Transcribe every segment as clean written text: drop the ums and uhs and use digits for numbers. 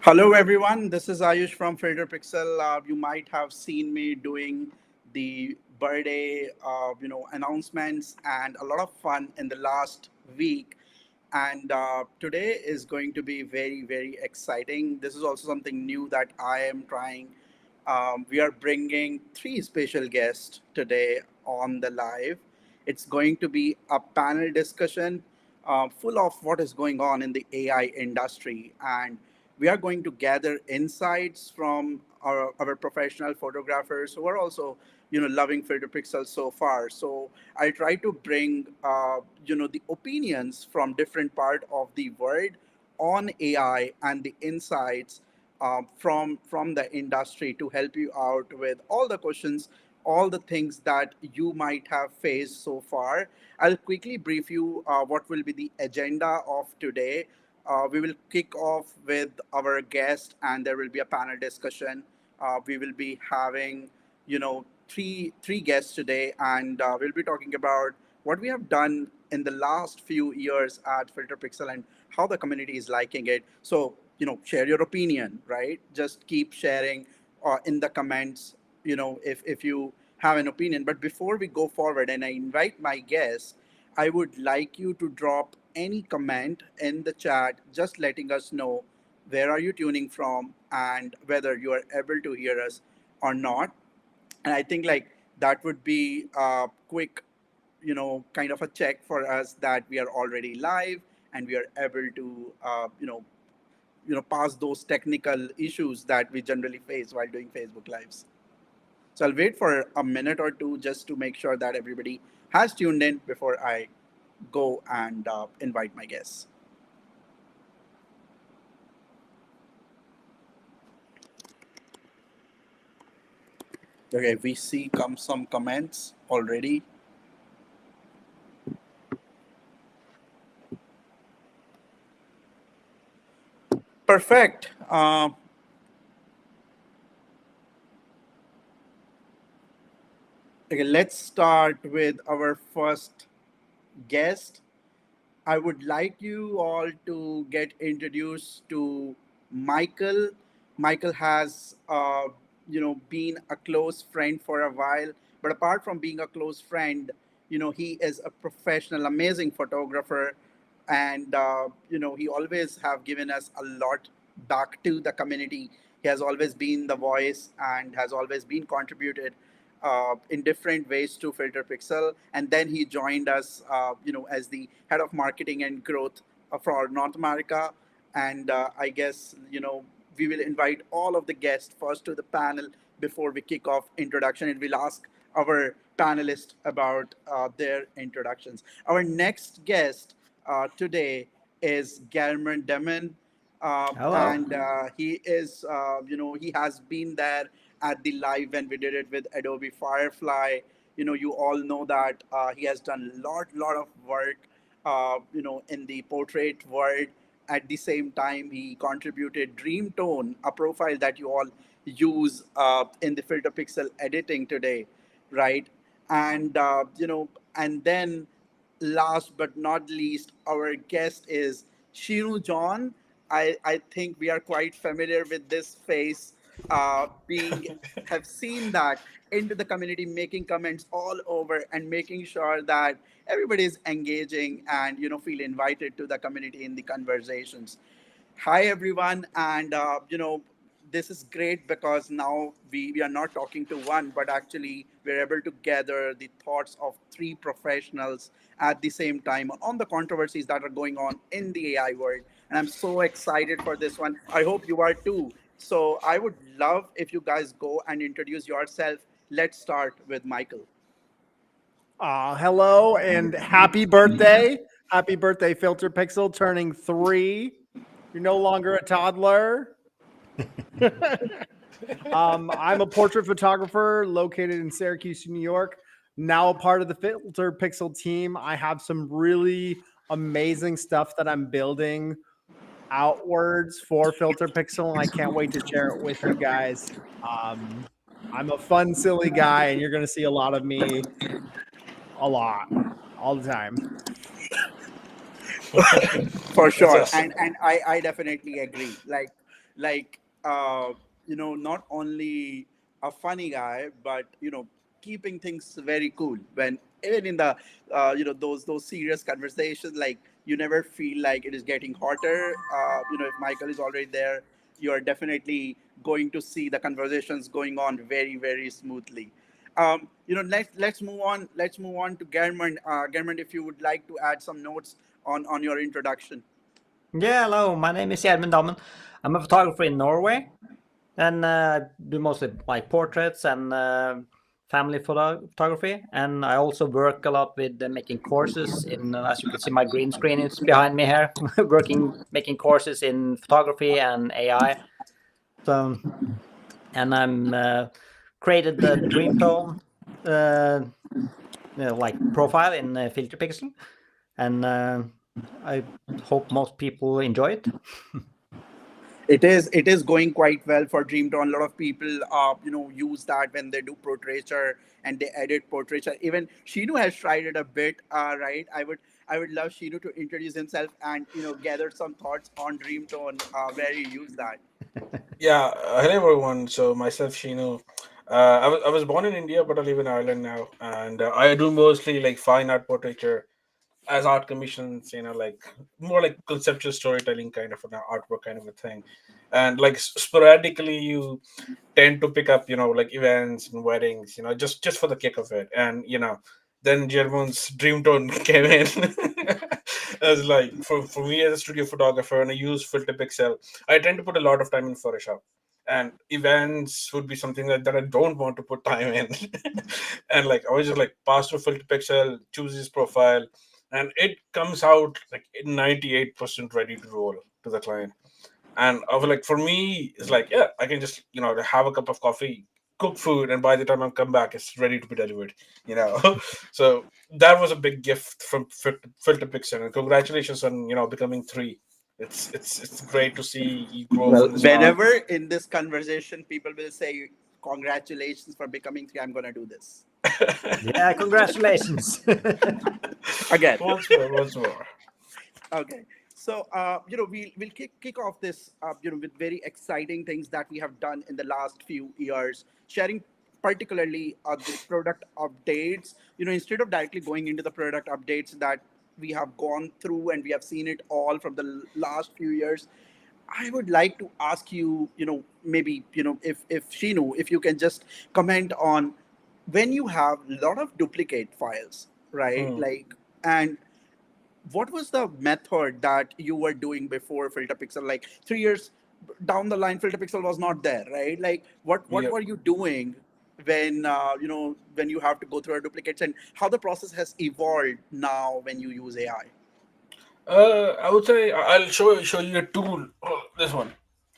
Hello, everyone. This is Ayush from FilterPixel. You might have seen me doing the birthday, announcements and a lot of fun in the last week. And today is going to be very, very exciting. This is also something new that I am trying. We are bringing three special guests today on the live. It's going to be a panel discussion full of what is going on in the AI industry, and we are going to gather insights from our professional photographers who are also loving filter pixels so far. So I'll try to bring the opinions from different part of the world on AI and the insights from the industry to help you out with all the questions, all the things that you might have faced so far. I'll quickly brief you what will be the agenda of today. We will kick off with our guest, and there will be a panel discussion. We will be having, three guests today, and we'll be talking about what we have done in the last few years at FilterPixel and how the community is liking it. So, share your opinion, right? Just keep sharing in the comments, if you have an opinion. But before we go forward, and I invite my guests, I would like you to drop any comment in the chat, just letting us know where are you tuning from and whether you are able to hear us or not. And I think like that would be a quick, kind of a check for us that we are already live and we are able to, pass those technical issues that we generally face while doing Facebook Lives. So I'll wait for a minute or two just to make sure that everybody has tuned in before I go and invite my guests. Okay, we see some comments already. Perfect. Okay, let's start with our first guest. I would like you all to get introduced to Michael. Michael has, been a close friend for a while. But apart from being a close friend, he is a professional, amazing photographer, and he always have given us a lot back to the community. He has always been the voice and has always been contributed in different ways to Filter Pixel, and then he joined us, as the head of marketing and growth for North America. And I guess we will invite all of the guests first to the panel before we kick off introduction, and we'll ask our panelists about their introductions. Our next guest today is German Demon. Hello. And he is, he has been there at the live when we did it with Adobe Firefly. You all know that he has done lot of work, in the portrait world. At the same time, he contributed Dream Tone, a profile that you all use in the Filter Pixel editing today, right? And and then last but not least, our guest is Shinu John. I think we are quite familiar with this face, being have seen that into the community, making comments all over and making sure that everybody is engaging and feel invited to the community in the conversations. Hi everyone, and this is great because now we are not talking to one, but actually we're able to gather the thoughts of three professionals at the same time on the controversies that are going on in the AI world. And I'm so excited for this one. I hope you are too. So I would love if you guys go and introduce yourself. Let's start with Michael. Hello and happy birthday. Happy birthday, Filter Pixel, turning 3. You're no longer a toddler. I'm a portrait photographer located in Syracuse, New York. Now a part of the Filter Pixel team. I have some really amazing stuff that I'm building outwards for Filter Pixel, and I can't wait to share it with you guys. I'm a fun, silly guy, and you're going to see a lot of me a lot, all the time. For That's sure. awesome. And I definitely agree. Like like not only a funny guy, but keeping things very cool when even in the those serious conversations, like you never feel like it is getting hotter. If Michael is already there, you are definitely going to see the conversations going on very very smoothly. Let's move on. Let's move on to German. German, if you would like to add some notes on your introduction. Yeah, hello. My name is Gjermund Dammen. I'm a photographer in Norway, and do mostly like portraits and family photography. And I also work a lot with making courses. In as you can see, my green screen is behind me here. Making courses in photography and AI. So, and I'm created the Dreamtone like profile in FilterPixel, and I hope most people enjoy it. It is going quite well for Dreamtron. A lot of people use that when they do portraiture and they edit portraiture. Even Shinu has tried it a bit, right? I would love Shinu to introduce himself and gather some thoughts on Dreamtron, where you use that. Yeah, hello everyone. So myself, Shinu. I was born in India, but I live in Ireland now, and I do mostly like fine art portraiture as art commissions. Like more like conceptual storytelling kind of an artwork kind of a thing, and like sporadically you tend to pick up like events and weddings, just for the kick of it, and then German's dream tone came in. As like for me as a studio photographer, and I use filter pixel, I tend to put a lot of time in Photoshop, and events would be something that I don't want to put time in. And like I was just like pass through filter pixel, choose his profile, and it comes out like 98% ready to roll to the client. And I was like, for me, it's like, yeah, I can just, have a cup of coffee, cook food, and by the time I come back, it's ready to be delivered, you know. So that was a big gift from Filter Pixel, and congratulations on, becoming three. It's great to see you grow Well, from the start. whenever in this conversation people will say congratulations for becoming three, I'm gonna do this Yeah, congratulations. again. Once more, once more. Okay. So, we'll kick off this, with very exciting things that we have done in the last few years, sharing particularly the product updates. Instead of directly going into the product updates that we have gone through and we have seen it all from the last few years, I would like to ask you, maybe, if Shinu, if you can just comment on when you have a lot of duplicate files, right? Hmm. Like, and what was the method that you were doing before FilterPixel? Like 3 years down the line, FilterPixel was not there, right? Like what Yeah. were you doing when when you have to go through our duplicates, and how the process has evolved now when you use AI? I would say I'll show you a tool. Oh, this one.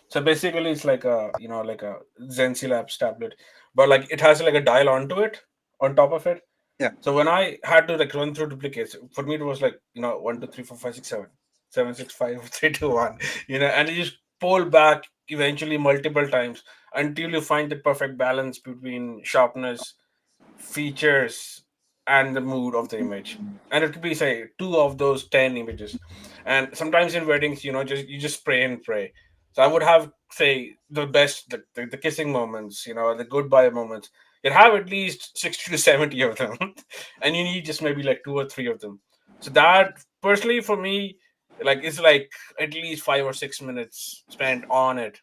So basically, it's like a like a Zency Labs tablet, but like it has like a dial onto it, on top of it. Yeah. So when I had to like run through duplicates, for me it was like 1 2 3 4 5 6 7, 7 6 5 3 2 1, and you just pull back eventually multiple times until you find the perfect balance between sharpness, features, and the mood of the image. And it could be say two of those 10 images. And sometimes in weddings, just you just pray and pray. So I would have say the best, the kissing moments, the goodbye moments. You'd have at least 60 to 70 of them, and you need just maybe like two or three of them. So that personally for me, like it's like at least 5 or 6 minutes spent on it.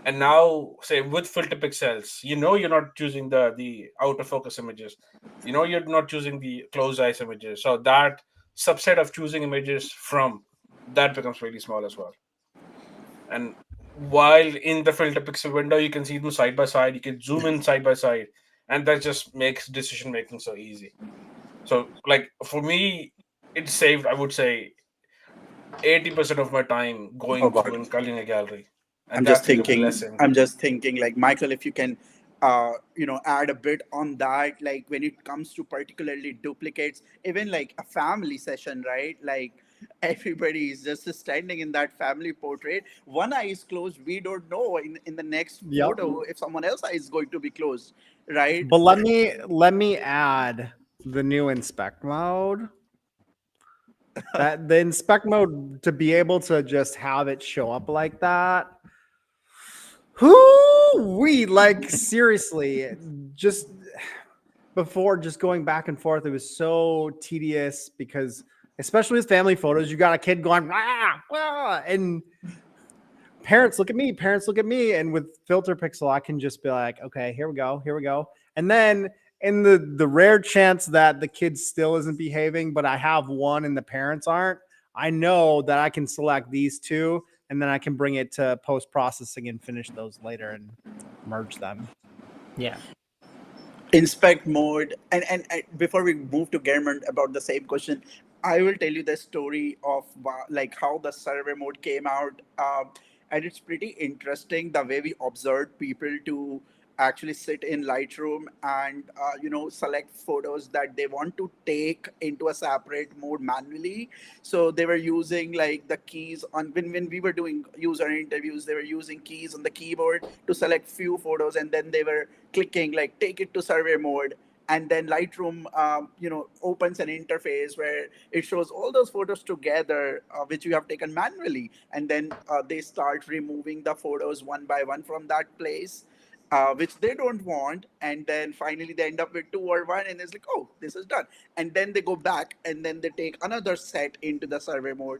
And now say with filter pixels, you're not choosing the out of focus images, you're not choosing the closed eyes images, so that subset of choosing images from that becomes really small as well. And while in the filter pixel window you can see them side by side, you can zoom in side by side, and that just makes decision making so easy. So like for me, it saved, I would say, 80% of my time Oh going through God. and culling a gallery, I'm and just that's like a thinking. blessing. I'm just thinking, like Michael, if you can, add a bit on that. Like when it comes to particularly duplicates, even like a family session, right? Like everybody is just standing in that family portrait. One eye is closed. We don't know in the next Yep. photo if someone else eye is going to be closed, right? But let me add the new inspect mode. That the inspect mode, to be able to just have it show up like that, Who we like seriously just before just going back and forth, it was so tedious because especially with family photos, you got a kid going rah, rah, and parents look at me, and with filter pixel I can just be like, okay, here we go, and then in the rare chance that the kid still isn't behaving but I have one and the parents aren't, I know that I can select these two and then I can bring it to post processing and finish those later and merge them. Yeah. Inspect mode, and before we move to German about the same question, I will tell you the story of like how the survey mode came out, and it's pretty interesting the way we observed people to actually sit in Lightroom and select photos that they want to take into a separate mode manually. So they were using like the keys on when we were doing user interviews, they were using keys on the keyboard to select few photos, and then they were clicking like take it to survey mode, and then Lightroom opens an interface where it shows all those photos together, which you have taken manually, and then they start removing the photos one by one from that place, which they don't want, and then finally they end up with two or one, and it's like, oh, this is done, and then they go back and then they take another set into the survey mode.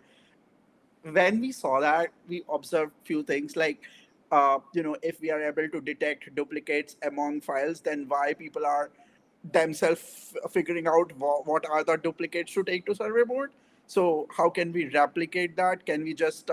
When we saw that, we observed few things like, if we are able to detect duplicates among files, then why people are themselves figuring out what are the duplicates to take to survey mode. So how can we replicate that? Can we just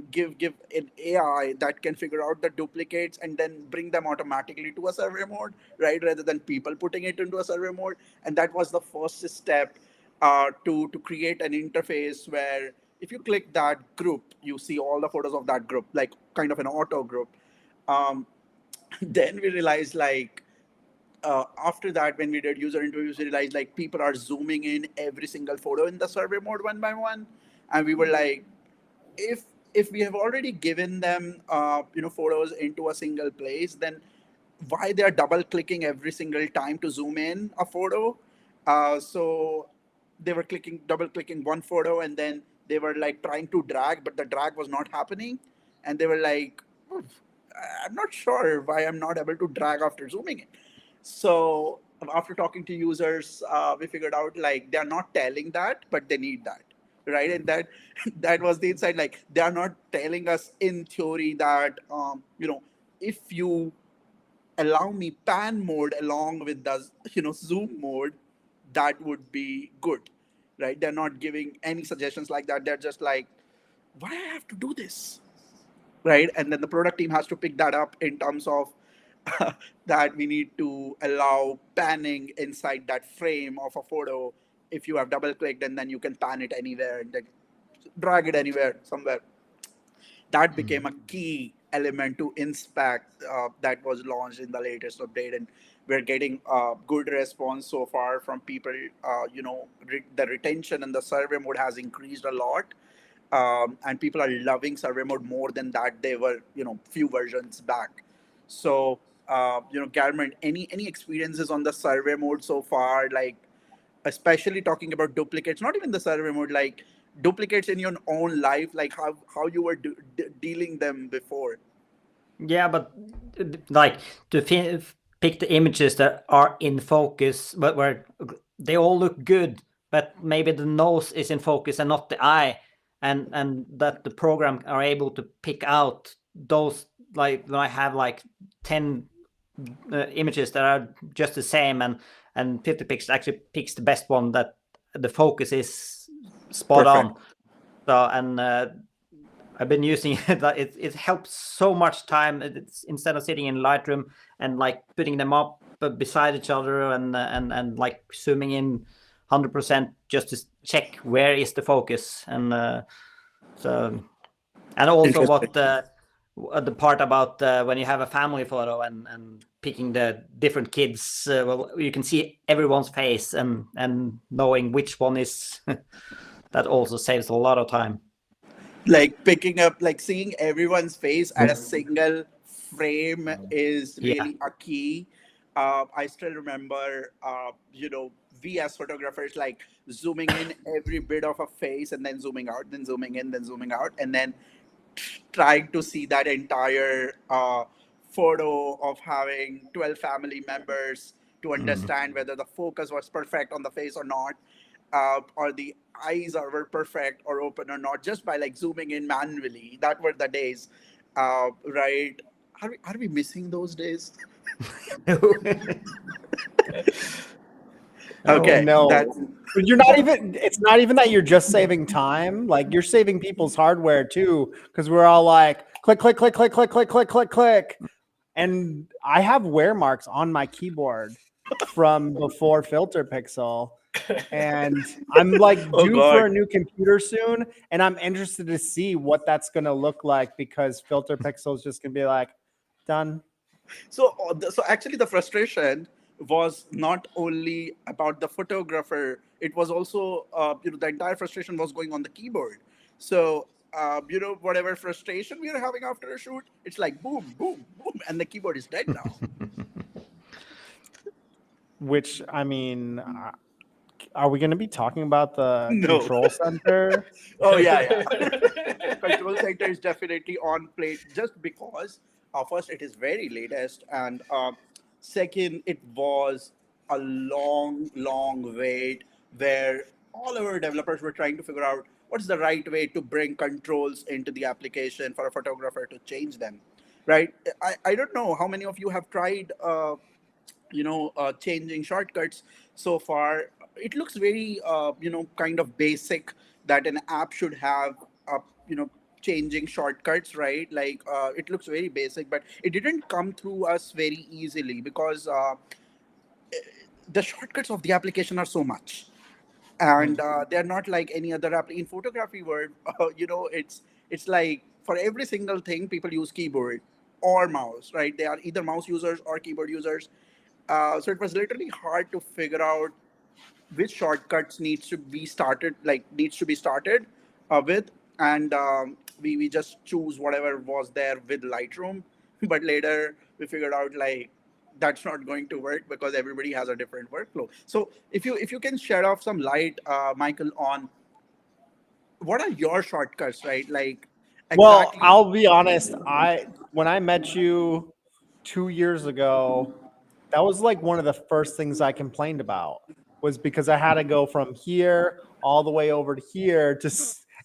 give an AI that can figure out the duplicates and then bring them automatically to a survey mode, right, rather than people putting it into a survey mode? And that was the first step, to create an interface where if you click that group, you see all the photos of that group, like kind of an auto group. Um, then we realized like, after that, when we did user interviews, we realized like people are zooming in every single photo in the survey mode one by one, and we were like, if if we have already given them photos into a single place, then why they are double clicking every single time to zoom in a photo? So they were double clicking one photo, and then they were like trying to drag, but the drag was not happening, and they were like, "Oof, I'm not sure why I'm not able to drag after zooming in." So after talking to users, we figured out like they are not telling that, but they need that, right? And that that was the insight. Like they are not telling us in theory that if you allow me pan mode along with the zoom mode, that would be good, right? They're not giving any suggestions like that. They're just like, why I have to do this, right? And then the product team has to pick that up in terms of that we need to allow panning inside that frame of a photo. If you have double clicked, and then you can pan it anywhere and then drag it anywhere somewhere. That became a key element to inspect, that was launched in the latest update, and we're getting good response so far from people. The retention and the survey mode has increased a lot, and people are loving survey mode more than that they were few versions back. So Garment, any experiences on the survey mode so far, like especially talking about duplicates, not even the survey mode, like duplicates in your own life, like how you were dealing them before? Yeah, but like to pick the images that are in focus, but where they all look good, but maybe the nose is in focus and not the eye, and that the program are able to pick out those, like when I have like 10 images that are just the same, and FilterPixel actually picks the best one that the focus is spot Perfect. on. So and I've been using it. It helps so much time. It's instead of sitting in Lightroom and like putting them up beside each other and like zooming in 100% just to check where is the focus, and so, and also Interesting. what the part about when you have a family photo and picking the different kids, well, you can see everyone's face and knowing which one is that also saves a lot of time. Like picking up, like seeing everyone's face at a single frame is Yeah. really a key. I still remember, we as photographers, like zooming in every bit of a face and then zooming out, then zooming in, then zooming out, and then trying to see that entire photo of having 12 family members to understand whether the focus was perfect on the face or not, or the eyes were perfect or open or not, just by like zooming in manually. That were the days, right? Are we missing those days? Oh, Okay, No. that's But you're not even, it's not even that you're just saving time. Like you're saving people's hardware too. Cause we're all like click, click, click, click, click, click, click, click, click. And I have wear marks on my keyboard from before FilterPixel. And I'm like oh due for god. a new computer soon. And I'm interested to see what that's gonna look like because FilterPixel is just gonna be like, done. So actually, the frustration was not only about the photographer; it was also, the entire frustration was going on the keyboard. So, whatever frustration we are having after a shoot, it's like boom, boom, boom, and the keyboard is dead now. Which I mean, are we going to be talking about the No. control center? Oh yeah, yeah. Control center is definitely on plate just because first it is very latest, and second it was a long wait where all our developers were trying to figure out what's the right way to bring controls into the application for a photographer to change them, right? I don't know how many of you have tried changing shortcuts so far. It looks very kind of basic that an app should have, uh, you know changing shortcuts, right? Like, it looks very basic, but it didn't come through us very easily because the shortcuts of the application are so much, and they're not like any other app in photography world. It's like for every single thing people use keyboard or mouse, right? They are either mouse users or keyboard users. So it was literally hard to figure out which shortcuts needs to be started with, and we just choose whatever was there with Lightroom. But later we figured out like that's not going to work because everybody has a different workflow. So if you can shed off some light, Michael, on what are your shortcuts, right? Like Well, exactly. I'll be honest. When I met you 2 years ago, that was like one of the first things I complained about was because I had to go from here all the way over to here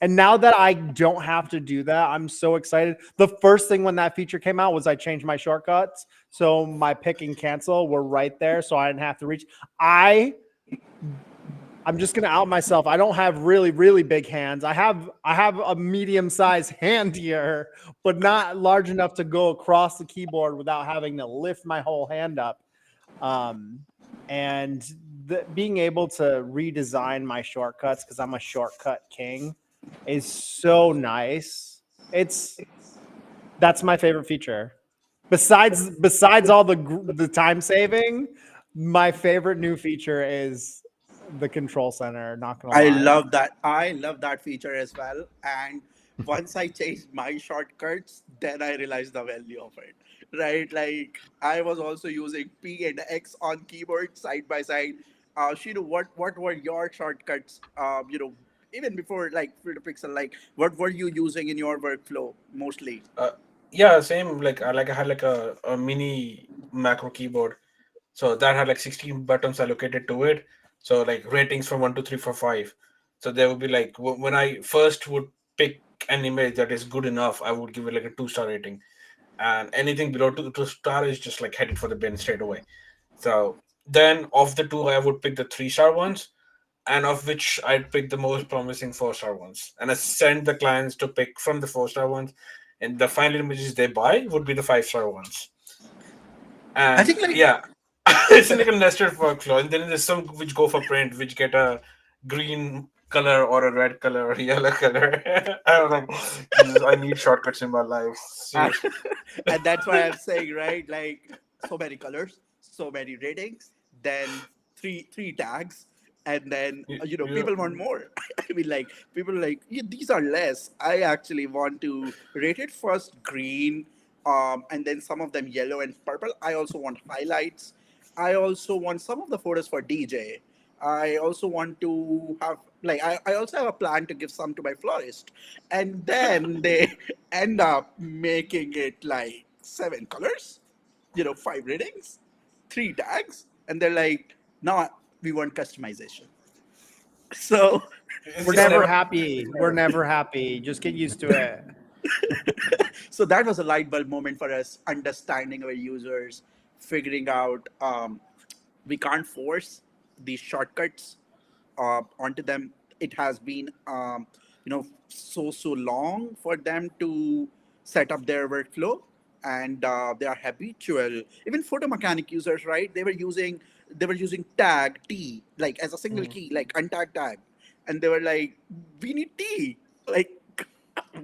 and now that I don't have to do that, I'm so excited. The first thing when that feature came out was I changed my shortcuts. So my pick and cancel were right there. So I didn't have to reach. I'm just gonna out myself. I don't have really big hands. I have a medium sized hand here, but not large enough to go across the keyboard without having to lift my whole hand up. Um, and being able to redesign my shortcuts because I'm a shortcut king is so nice. That's my favorite feature. Besides all the time saving, my favorite new feature is the control center. Not gonna I lie. love that. I love that feature as well. And once I changed my shortcuts, then I realized the value of it. Right? Like I was also using P and X on keyboard side by side. Shiru, what were your shortcuts? Even before like FilterPixel, like what were you using in your workflow mostly? uh, yeah, same. Like I had like a mini macro keyboard, so that had like 16 buttons allocated to it. So like ratings from 1, 2, 3, 4, 5. So there would be like when I first would pick an image that is good enough, I would give it like a 2-star rating, and anything below two star is just like headed for the bin straight away. So then of the two, I would pick the 3-star ones, and of which I'd pick the most promising 4-star ones, and I send the clients to pick from the 4-star ones, and the final images they buy would be the 5-star ones. I And think like yeah, it's like a nested workflow, and then there's some which go for print, which get a green color or a red color or a yellow color. I don't know. Jesus, I need shortcuts in my life. Seriously. and that's why I'm saying, right? Like so many colors, so many ratings, then three tags, and then Yeah. people want more. I mean, like people are like, yeah, these are less. I actually want to rate it first green, and then some of them yellow and purple. I also want highlights. I also want some of the photos for DJ. I also want to have Like I also have a plan to give some to my florist. And then they end up making it like 7 colors, 5 readings, 3 tags, and they're like, no, we want customization. So We're It's never never. happy. We're never happy. Just get used to it. so that was a light bulb moment for us, understanding our users, figuring out we can't force these shortcuts onto them. It has been so long for them to set up their workflow, and they are habitual. Even photo mechanic users, right? They were using tag T like as a single Mm. key, like untag tag, and they were like, we need T, like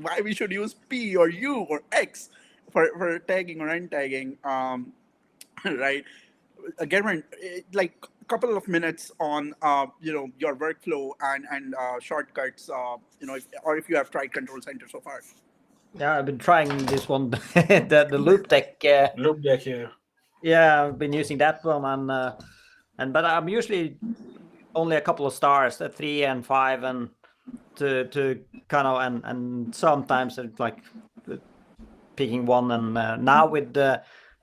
why we should use P or U or X for tagging or untagging. Right? Again, like a couple of minutes on your workflow and shortcuts. Or if you have tried Control Center so far. Yeah, I've been trying this one, the loop deck. Loop back here. Yeah, I've been using that one, and but I'm usually only a couple of stars, 3 and 5, and to kind of and sometimes it's like picking one. And now with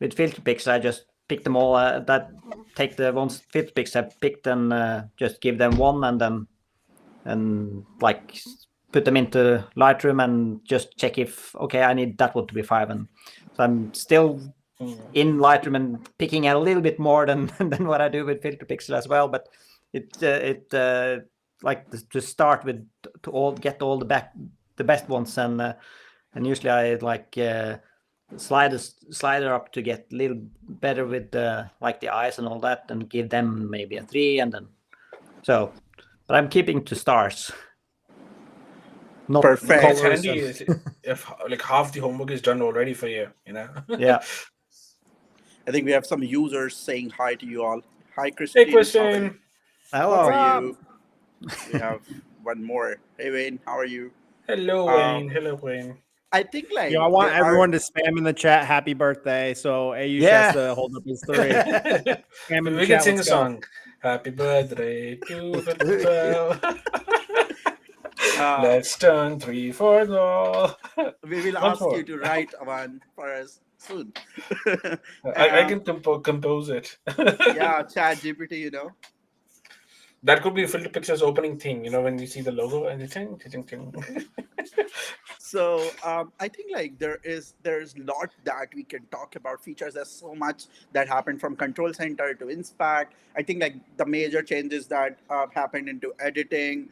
FilterPixel, I just pick them all. That take the ones FilterPixel I picked and just give them one, and then like put them into Lightroom and just check if okay, I need that one to be 5. And so I'm still in Lightroom and picking a little bit more than than what I do with FilterPixel as well. But it like to start with, to get all the best ones, and usually I like slider up to get a little better with like the eyes and all that, and give them maybe a 3, and then so. But I'm keeping to stars. Not Perfect. It's colors. handy if like half the homework is done already for you. Yeah. I think we have some users saying hi to you all. Hi, Hey, Christine. Christian. Hello. How What's are up? you? We have one more. Hey, Wayne. How are you? Hello, Wayne. Hello, Wayne. I think like Yo, I want there are everyone to spam in the chat "Happy Birthday." So Aayush Yeah. has to hold up his 3. Spam in the We can chat. sing a Let's go. song. Happy birthday to Phil. uh, Let's turn 3 for all. we will Once ask you more. to write one for us soon. I can compose it. Yeah, Chat GPT. That could be FilterPixel's opening thing, when you see the logo and the ting, ting, ting. So I think like there's lot that we can talk about features. There's so much that happened from Control Center to Inspect. I think like the major changes that happened into editing.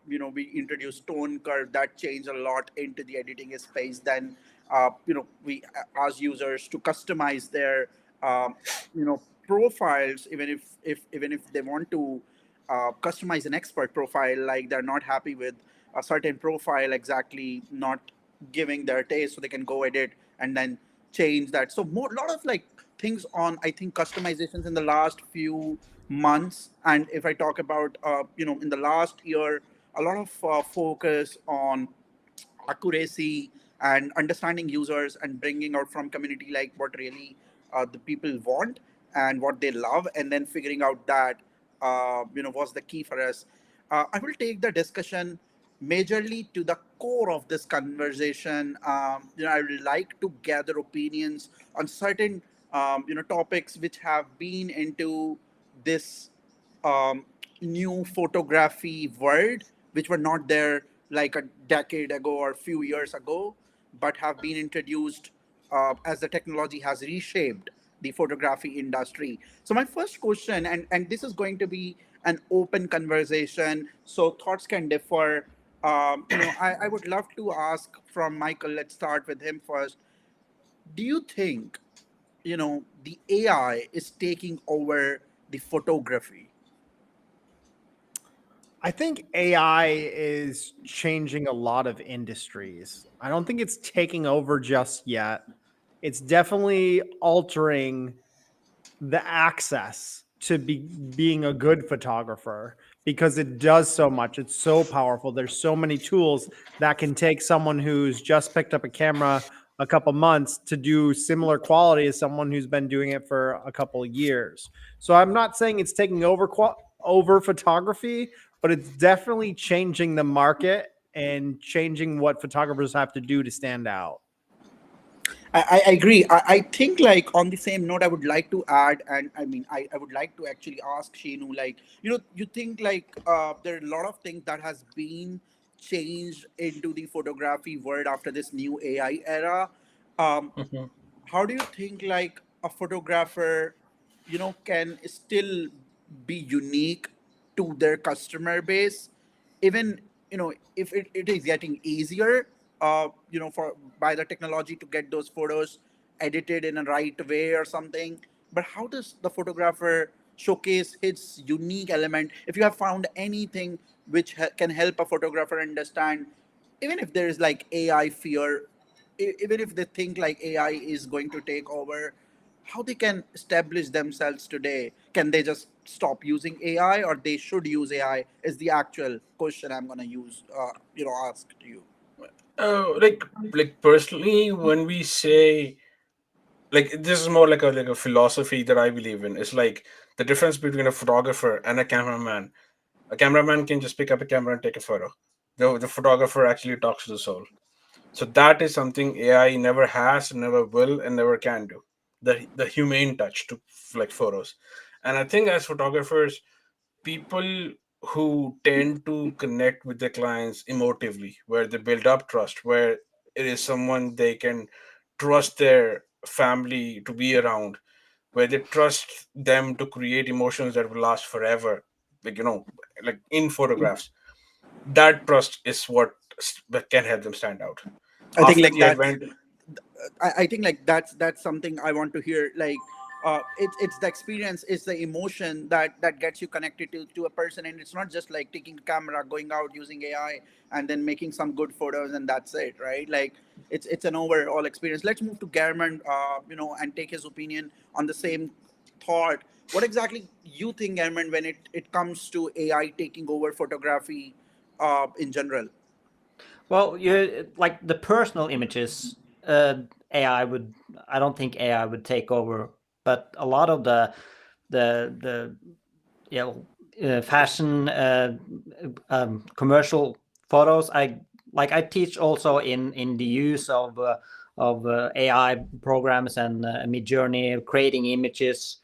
We introduced tone curve that changed a lot into the editing space. Then we ask users to customize their profiles, even if they want to customize an expert profile, like they're not happy with a certain profile exactly not giving their taste, so they can go edit and then change that. So more lot of like things on, I think, customizations in the last few months. And if I talk about in the last year, a lot of focus on accuracy and understanding users and bringing out from community like what really the people want and what they love, and then figuring out that was the key for us. I will take the discussion majorly to the core of this conversation. I would like to gather opinions on certain topics which have been into this um, new photography world, which were not there like a decade ago or a few years ago, but have been introduced as the technology has reshaped the photography industry. So my first question, and this is going to be an open conversation, so thoughts can differ. I would love to ask from Michael. Let's start with him first. Do you think the AI is taking over the photography? I think AI is changing a lot of industries. I don't think it's taking over just yet. It's definitely altering the access to being a good photographer because it does so much. It's so powerful. There's so many tools that can take someone who's just picked up a camera a couple months to do similar quality as someone who's been doing it for a couple of years. So I'm not saying it's taking over photography, but it's definitely changing the market and changing what photographers have to do to stand out. I agree. I think like on the same note, I would like to add, and I mean, I would like to actually ask Sheenu, like, you think like there are a lot of things that has been changed into the photography world after this new AI era. Um, Mhm. how do you think like a photographer can still be unique to their customer base, even if it is getting easier for by the technology to get those photos edited in a right way or something, but how does the photographer showcase his unique element? If you have found anything which can help a photographer understand, even if there is like AI fear, even if they think like AI is going to take over, how they can establish themselves today? Can they just stop using AI, or they should use AI? Is the actual question I'm gonna use, ask to you. Like personally, when we say, like, this is more like a philosophy that I believe in. It's like the difference between a photographer and a cameraman. A cameraman can just pick up a camera and take a photo. The photographer actually talks to the soul. So that is something AI never has, never will, and never can do. The humane touch to like photos. And I think as photographers, people who tend to connect with their clients emotively, where they build up trust, where it is someone they can trust their family to be around, where they trust them to create emotions that will last forever, like like in photographs. That trust is what that can help them stand out I think after like the that's advent. I think like that's something I want to hear. Like, it's the experience, it's the emotion that gets you connected to a person, and it's not just like taking camera, going out using AI, and then making some good photos, and that's it, right? Like, it's an overall experience. Let's move to Garman, and take his opinion on the same thought. What exactly you think, Garman, when it comes to AI taking over photography, in general? Well, you like the personal images. AI would. I don't think AI would take over, but a lot of the you know fashion commercial photos. I teach also in the use of AI programs and Midjourney creating images,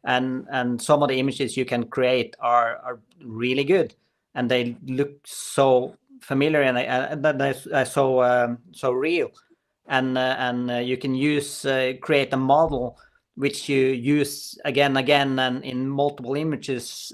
and some of the images you can create are really good, and they look so familiar, and I so real, and you can use create a model which you use again and in multiple images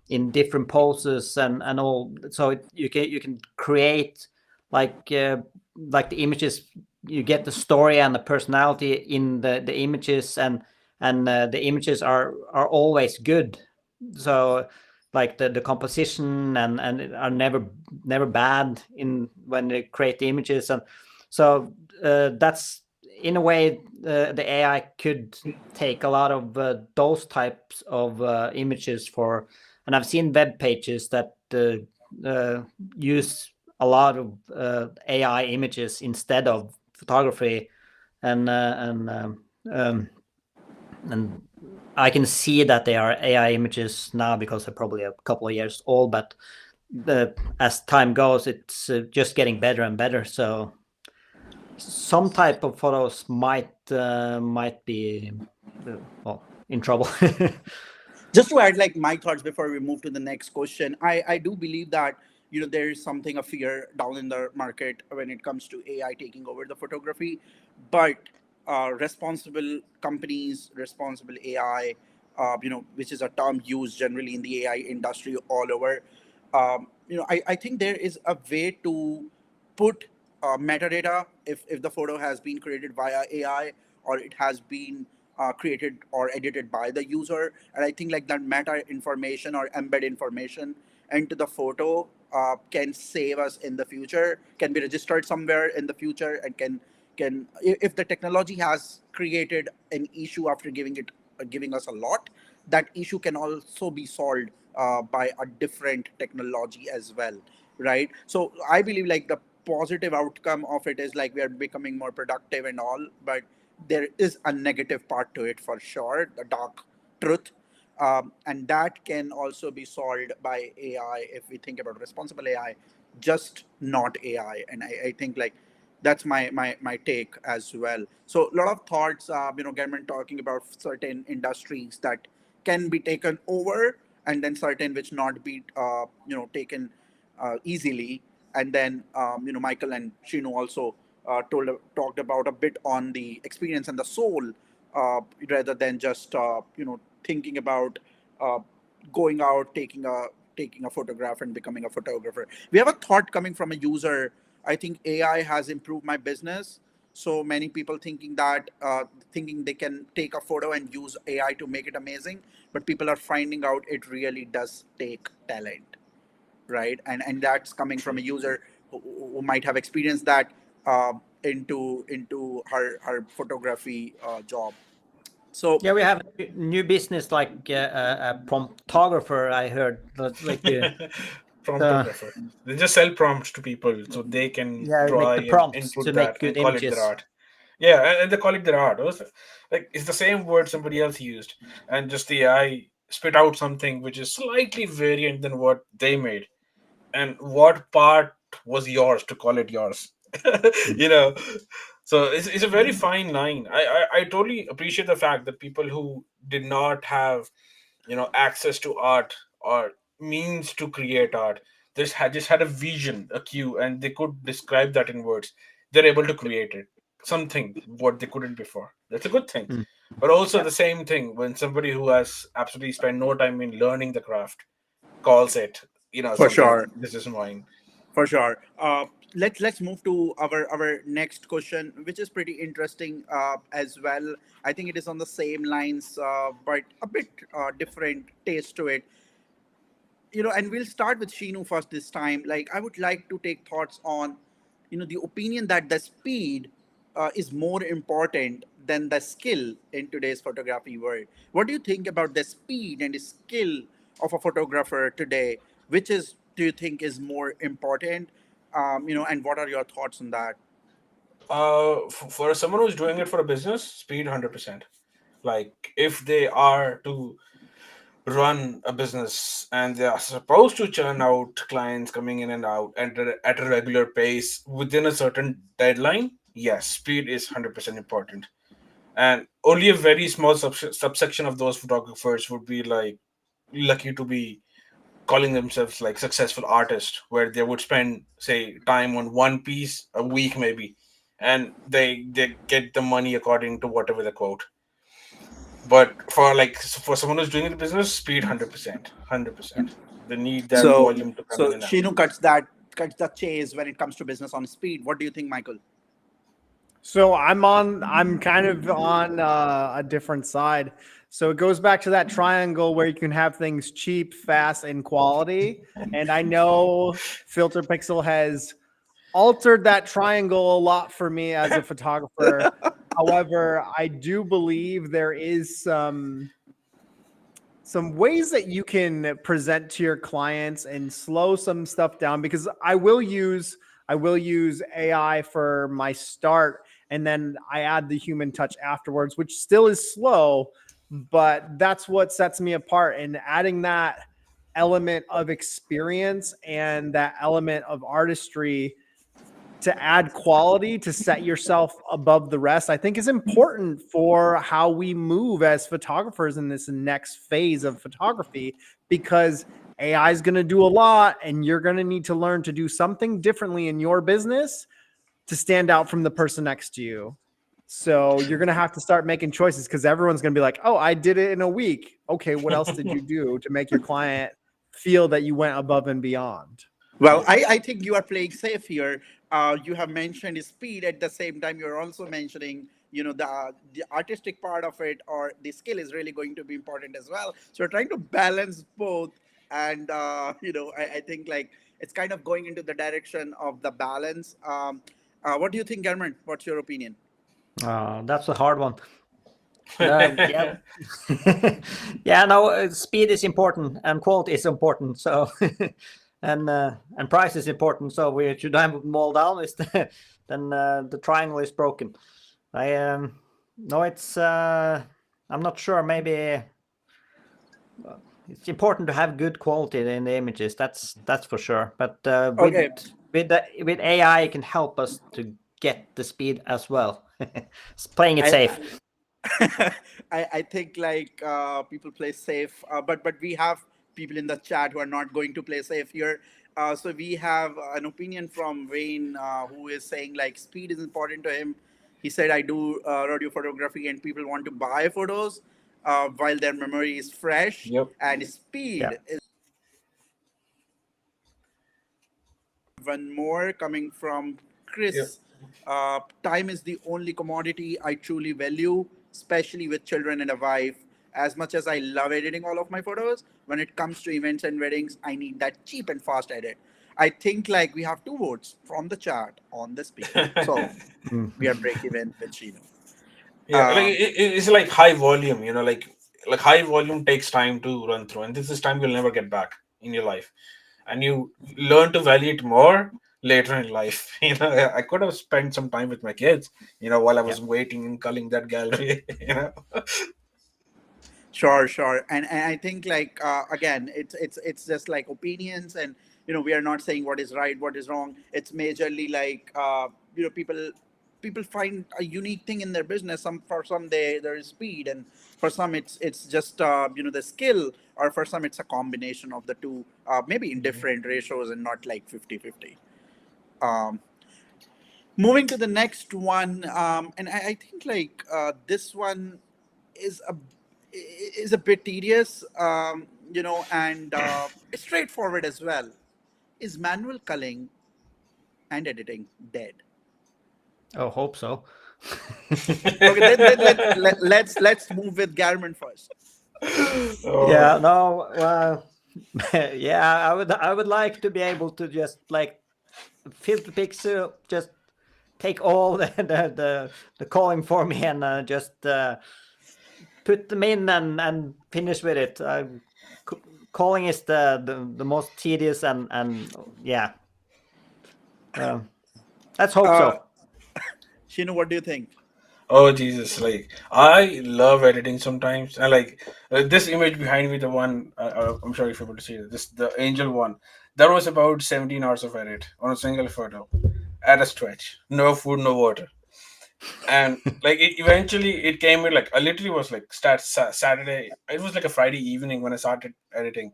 in different poses and all. So you can create like uh, like the images. You get the story and the personality in the images, and the images are always good. So like the composition and are never bad in when they create the images. And so that's in a way the AI could take a lot of those types of images for. And I've seen web pages that uh, use a lot of AI images instead of photography, and and I can see that they are AI images now because they're probably a couple of years old, but as time goes, it's just getting better and better. So some type of photos might be well in trouble. Just to add like my thoughts before we move to the next question, I do believe that there is something of fear down in the market when it comes to AI taking over the photography, but responsible companies, responsible AI, which is a term used generally in the AI industry all over. I think there is a way to put metadata if the photo has been created via AI, or it has been created or edited by the user. And I think like that meta information or embed information into the photo can save us in the future, can be registered somewhere in the future, and if the technology has created an issue after giving us a lot, that issue can also be solved by a different technology as well, right? So I believe like the positive outcome of it is like we are becoming more productive and all, but there is a negative part to it for sure, the dark truth. and that can also be solved by AI if we think about responsible AI, just not AI. And I think like that's my take as well. So a lot of thoughts, German talking about certain industries that can be taken over, and then certain which not be taken easily. And then Michael and Shinu also talked about a bit on the experience and the soul, rather than just thinking about uh, going out, taking a photograph and becoming a photographer. We have a thought coming from a user. I think AI has improved my business. So many people thinking they can take a photo and use AI to make it amazing, but people are finding out it really does take talent, right? And that's coming from a user who might have experienced that uh, into her photography job. So Yeah, we have a new business like a promptographer. I heard like uh, Promptographer. They just sell prompts to people so they can yeah, make try the and prompts input to that make good and call it their images. art. Yeah, and they call it their art. Like it's the same word somebody else used, and just the AI spit out something which is slightly variant than what they made. And what part was yours to call it yours? Mm. you know, so it's a very fine line. I totally appreciate the fact that people who did not have access to art or means to create art just had a vision, a cue, and they could describe that in words. They're able to create it, something what they couldn't before. That's a good thing. Mm. But also yeah, the same thing when somebody who has absolutely spent no time in learning the craft calls it for something, sure. this is mine. For sure. Let's move to our next question, which is pretty interesting as well. I think it is on the same lines, but a bit different taste to it. And we'll start with Shinu first this time. Like, I would like to take thoughts on, the opinion that the speed is more important than the skill in today's photography world. What do you think about the speed and the skill of a photographer today? Which do you think is more important? And what are your thoughts on that? For someone who's doing it for a business, speed 100%. Like if they are to run a business and they are supposed to churn out clients coming in and out at a regular pace within a certain deadline, yes, speed is 100% important. And only a very small subsection of those photographers would be like lucky to be calling themselves like successful artists, where they would spend say time on one piece a week maybe, and they get the money according to whatever the quote. But for someone who's doing the business, speed 100%, 100%. They need that So, volume to come in so and out. Shinu cuts the chase when it comes to business on speed. What do you think, Michael? So I'm kind of on a different side. So it goes back to that triangle where you can have things cheap, fast, and quality. And I know FilterPixel has altered that triangle a lot for me as a photographer. However, I do believe there is some ways that you can present to your clients and slow some stuff down, because I will use AI for my start, and then I add the human touch afterwards, which still is slow, but that's what sets me apart. And adding that element of experience and that element of artistry to add quality to set yourself above the rest, I think is important for how we move as photographers in this next phase of photography, because AI is going to do a lot and you're going to need to learn to do something differently in your business to stand out from the person next to you. So you're going to have to start making choices, because everyone's going to be like, oh, I did it in a week. Okay, what else did you do to make your client feel that you went above and beyond? Well, I think you are playing safe here. You have mentioned speed at the same time. You're also mentioning, the artistic part of it, or the skill is really going to be important as well. So you're trying to balance both, and I think like it's kind of going into the direction of the balance. What do you think, German? What's your opinion? That's a hard one. Yeah, yeah. No, speed is important and quality is important. So, and price is important. So we should have them all down. Then the triangle is broken. I no, it's I'm not sure. Maybe it's important to have good quality in the images. That's for sure. But Okay. with AI, it can help us to get the speed as well. It's playing it I, safe. I think like people play safe, but we have people in the chat who are not going to play safe here. So we have an opinion from Wayne, who is saying like speed is important to him. He said, "I do radio photography, and people want to buy photos while their memory is fresh, Yep. and Yeah. speed is one more coming from Yep. Chris. Time is the only commodity I truly value, especially with children and a wife. As much as I love editing all of my photos, when it comes to events and weddings, I need that cheap and fast edit. I think like we have two votes from the chat on the speed. So Mm. we are break even with Shino. Yeah, like Um, it's like high volume, like high volume takes time to run through, and this is time you'll never get back in your life, and you learn to value it more later in life. I could have spent some time with my kids, while I Yeah. was waiting and culling that gallery. Sure, sure, and I think like again, it's just like opinions, and we are not saying what is right, what is wrong. It's majorly like people find a unique thing in their business. For some there is speed, and for some it's just the skill, or for some it's a combination of the two, maybe in Mhm. different ratios and not like 50-50. Um, Moving to the next one, and I think like this one is a bit tedious, and it's straightforward as well. Is manual culling and editing dead? Oh, hope so. Okay, let's move with Garmin first. Oh, Yeah, no, yeah, I would like to be able to just like FilterPixel, just take all the calling for me and just put them in and finish with it. Calling is the most tedious and yeah. Let's hope Uh, so. Shino, what do you think? oh Jesus! Like I love editing sometimes, and like this image behind me, the one I'm sure if you're able to see it, this the angel one. That was about 17 hours of edit on a single photo at a stretch. No food, no water, and like eventually it came in like I literally was like Saturday. It was like a Friday evening when I started editing.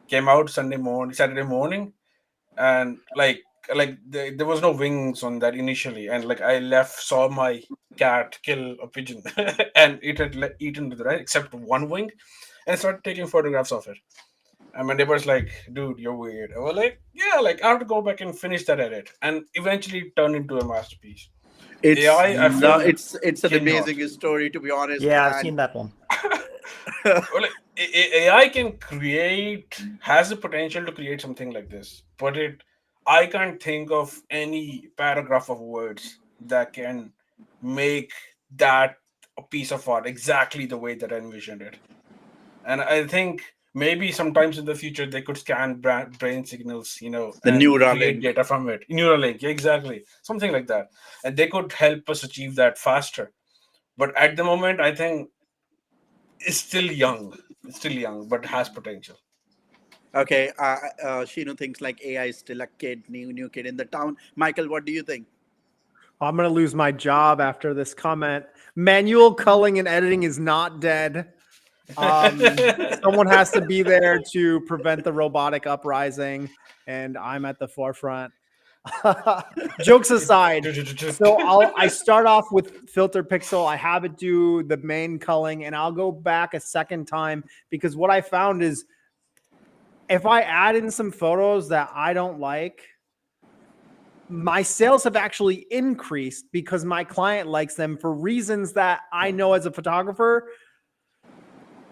Came out Saturday morning, and there was no wings on that initially, and like I left saw my cat kill a pigeon, and it had eaten the right except one wing, and I started taking photographs of it. And my neighbor's like, "Dude, you're weird." I was like, "Yeah, like I have to go back and finish that edit," and eventually it turned into a masterpiece. AI, I feel It's an cannot. amazing story, to be honest, Yeah, I've and seen that one. Well, like, AI has the potential to create something like this, but I can't think of any paragraph of words that can make that a piece of art exactly the way that I envisioned it. And I think maybe sometimes in the future they could scan brain signals, the and new create Raleigh. data from it. Neuralink, yeah, exactly, something like that, and they could help us achieve that faster. But at the moment, I think it's still young. It's still young, but has potential. Okay, Shino thinks like AI is still a kid, new kid in the town. Michael, what do you think? I'm going to lose my job after this comment. Manual culling and editing is not dead. Someone has to be there to prevent the robotic uprising, and I'm at the forefront. Jokes aside, so I start off with FilterPixel. I have it do the main culling, and I'll go back a second time because what I found is if I add in some photos that I don't like, my sales have actually increased because my client likes them for reasons that I know as a photographer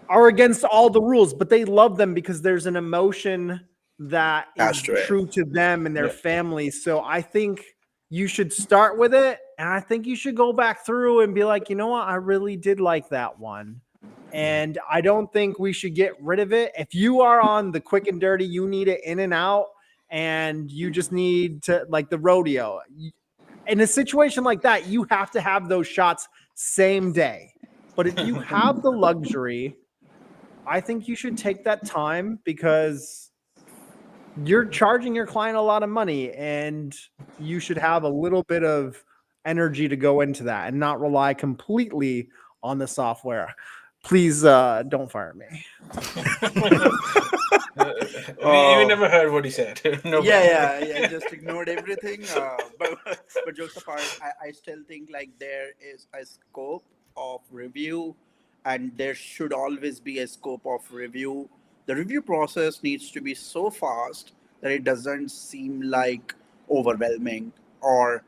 are against all the rules, but they love them because there's an emotion that That's is true. true to them and their Yeah. family. So I think you should start with it. And I think you should go back through and be like, you know what? I really did like that one. And I don't think we should get rid of it. If you are on the quick and dirty, you need it in and out, and you just need to like the rodeo. In a situation like that, you have to have those shots same day. But if you have the luxury I think you should take that time because you're charging your client a lot of money and you should have a little bit of energy to go into that and not rely completely on the software. Please don't fire me. We never heard what he said. No problem. Yeah. Just ignored everything. But jokes apart, I still think like there is a scope of review, and there should always be a scope of review. The review process needs to be so fast that it doesn't seem like overwhelming or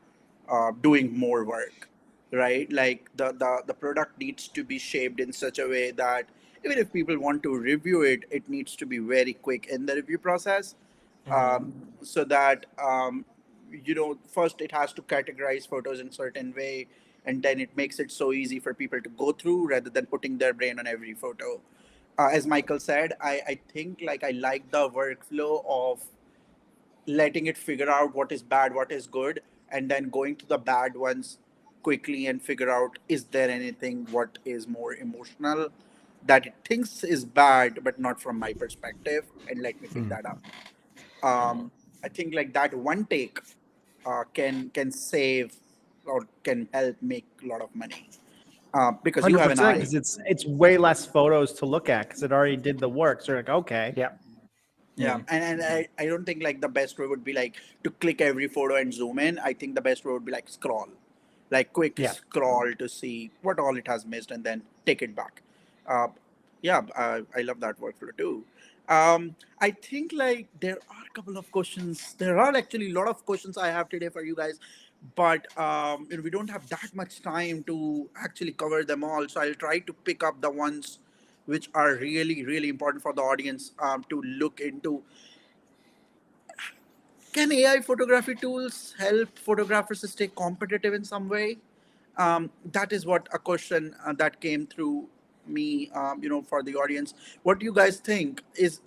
doing more work, right? Like the product needs to be shaped in such a way that even if people want to review it, it needs to be very quick in the review process, Mhm. so that first it has to categorize photos in certain way, and then it makes it so easy for people to go through rather than putting their brain on every photo. As Michael said, I think like I like the workflow of letting it figure out what is bad, what is good, and then going to the bad ones quickly and figure out is there anything what is more emotional that it thinks is bad but not from my perspective, and let me pick that up. um, I think like that one take can save or can help make a lot of money, because you have an 100% eye. because it's way less photos to look at because it already did the work. So you're like, okay. Yeah. Yeah, Mhm. and I don't think like the best way would be like to click every photo and zoom in. I think the best way would be like scroll, like quick Yeah. scroll to see what all it has missed and then take it back. Uh, yeah, I love that workflow too. I think like there are a couple of questions. There are actually a lot of questions I have today for you guys, but we don't have that much time to actually cover them all. So I'll try to pick up the ones which are really really important for the audience to look into. Can AI photography tools help photographers stay competitive in some way? That is what a question that came through me. For the audience, what do you guys think? Is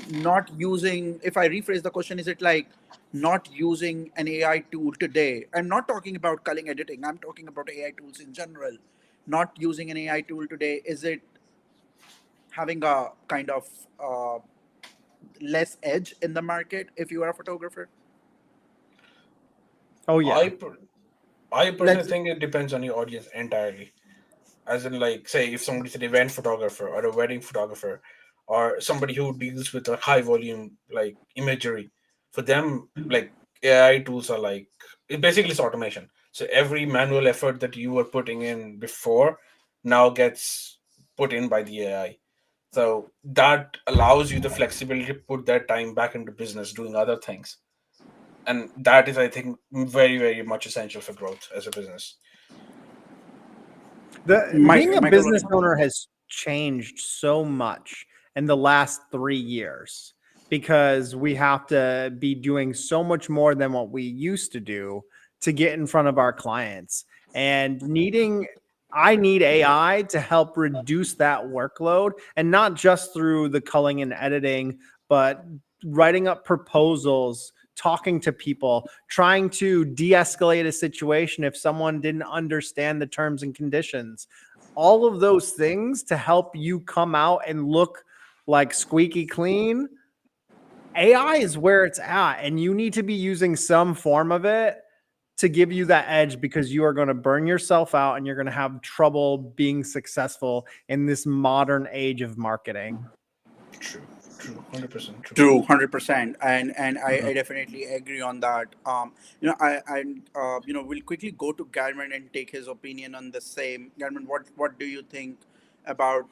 not using? If I rephrase the question, is it like not using an AI tool today? I'm not talking about culling editing. I'm talking about AI tools in general. Not using an AI tool today, is it having a kind of less edge in the market if you are a photographer? Oh, yeah. I per- I personally Let's think it depends on your audience entirely. As in, like, say, if somebody's an event photographer or a wedding photographer, or somebody who deals with a high volume like imagery, for them, like AI tools are like it basically is automation. So every manual effort that you were putting in before now gets put in by the AI. So that allows you the flexibility to put that time back into business doing other things. And that is, I think, very, very much essential for growth as a business. Being a Michael, business owner has changed so much in the last 3 years because we have to be doing so much more than what we used to do to get in front of our clients and I need AI to help reduce that workload, and not just through the culling and editing, but writing up proposals, talking to people, trying to de-escalate a situation if someone didn't understand the terms and conditions. All of those things to help you come out and look like squeaky clean. AI is where it's at, and you need to be using some form of it to give you that edge, because you are going to burn yourself out and you're going to have trouble being successful in this modern age of marketing. True, true, 100% true. true, 100%, and Mhm. I definitely agree on that. We'll quickly go to Garmin and take his opinion on the same. Garmin, what do you think about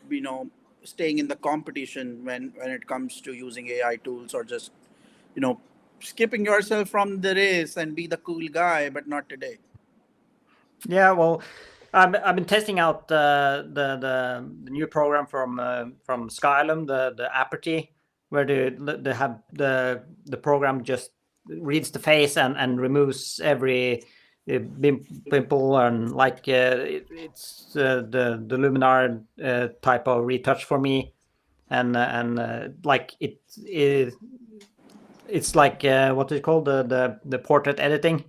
staying in the competition when it comes to using AI tools, or just you know skipping yourself from the race and be the cool guy, but not today? Yeah, well, I've been testing out the new program from Skylum, the Aperty, where they have the program just reads the face and removes every pimple, and like it's the luminar type of retouch for me, and like it's like what is it called, the portrait editing,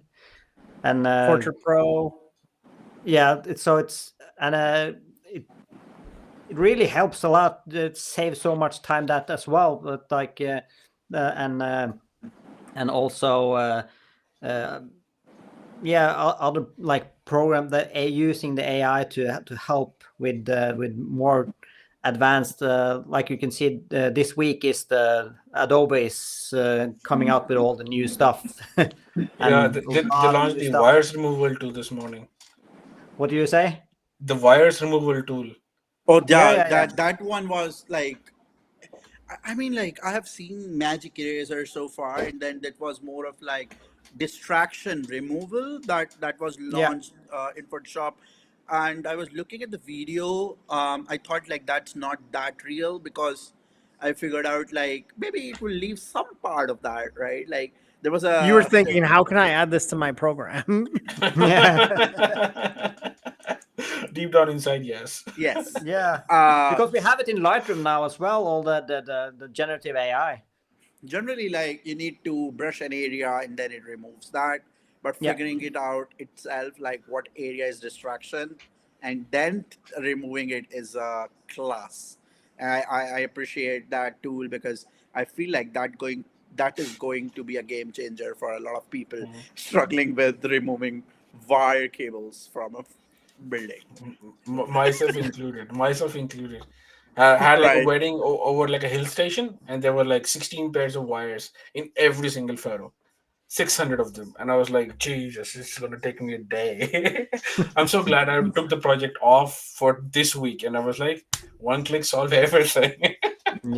and Portrait Pro. yeah, it's and it really helps a lot. It saves so much time that as well. But like and also other like program that using the AI to help with more advanced. Like you can see this week is the Adobe is coming out with all the new stuff Yeah, and a they lot of launched new the stuff. wires removal tool this morning. What do you say? The wires removal tool. Oh Yeah, yeah, yeah, yeah. that one was like, I mean, like I have seen Magic Eraser so far, and then that was more of like distraction removal that was Yeah. launched in Photoshop. And I was looking at the video. I thought like that's not that real, because I figured out like maybe it will leave some part of that, right? Like there was You were a thinking, how can I add this to my program? Yeah. Deep down inside, yes. yes. Yeah. Uh, Because we have it in Lightroom now as well, all the generative AI. Generally, like you need to brush an area and then it removes that, but Yeah. figuring it out itself, like what area is distraction, and then removing it is a class. And I appreciate that tool, because I feel like that is going to be a game changer for a lot of people Mhm. struggling with removing wire cables from a building. Myself included. Myself included. Had like a Right. wedding over like a hill station, and there were like 16 pairs of wires in every single photo. 600 of them. And I was like, Jesus, this is going to take me a day. I'm so glad I took the project off for this week. And I was like, one click solve everything.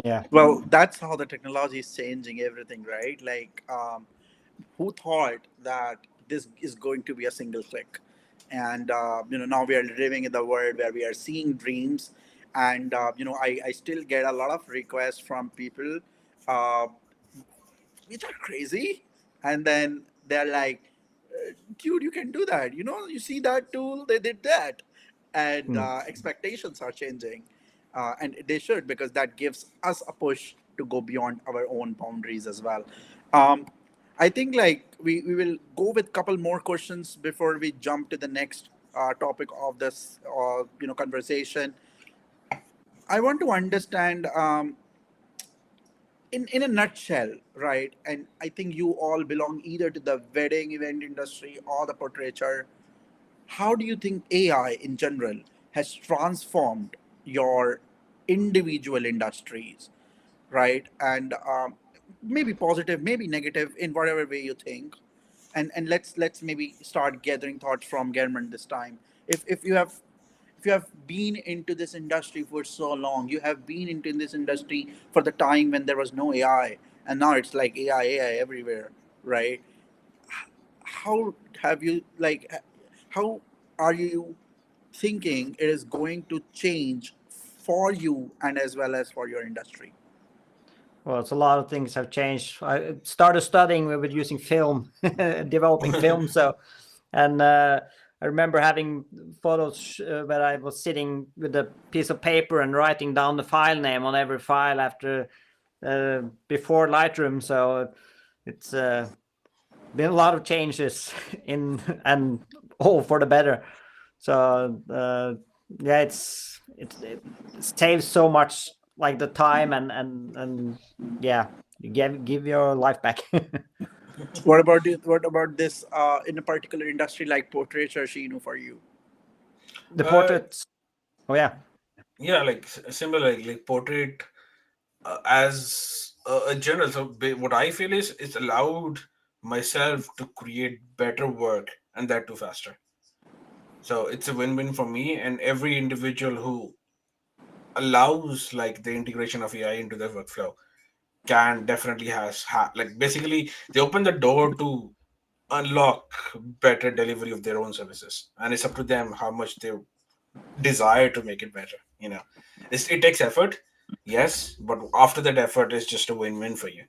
Yeah. Well, that's how the technology is changing everything, right? Like, who thought that this is going to be a single click? And now we are living in the world where we are seeing dreams. And I still get a lot of requests from people, uh, which are crazy. And then they're like, dude, you can do that. You see that tool, they did that. And Mm. expectations are changing. And they should, because that gives us a push to go beyond our own boundaries as well. um, I think like we will go with couple more questions before we jump to the next topic of this conversation. I want to understand, in a nutshell, right? And I think you all belong either to the wedding event industry or the portraiture. How do you think AI in general has transformed your individual industries, right? And maybe positive, maybe negative, in whatever way you think. And let's maybe start gathering thoughts from German this time. If you have been into this industry for so long, you have been into this industry for the time when there was no AI, and now it's like AI everywhere, right? How have you like? How are you thinking it is going to change for you and as well as for your industry? Well, it's a lot of things have changed. I started studying with using film, developing film. So, and I remember having photos where I was sitting with a piece of paper and writing down the file name on every file after before Lightroom. So it's been a lot of changes in and all for the better. So yeah, it saves so much, like the time and yeah, you give your life back. What about this in a particular industry like portraiture, Sheenu, for you? The uh, portraits. Oh yeah. yeah, like similar, like portrait as a general. So what I feel is it's allowed myself to create better work, and that too faster. So it's a win-win for me and every individual who allows like the integration of AI into their workflow can definitely like basically they open the door to unlock better delivery of their own services, and it's up to them how much they desire to make it better. It takes effort, yes, but after that effort is just a win-win for you.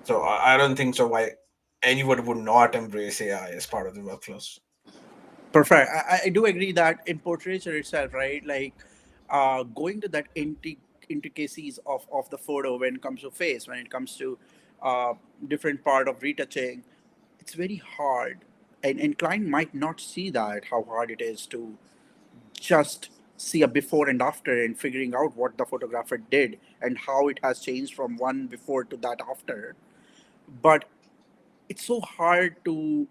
So I don't think so why anyone would not embrace AI as part of the workflows. Perfect. I do agree that in portraiture itself, right? Like going to that intricacies of the photo when it comes to face, when it comes to different part of retouching, it's very hard. And client might not see that how hard it is to just see a before and after and figuring out what the photographer did and how it has changed from one before to that after. But it's so hard to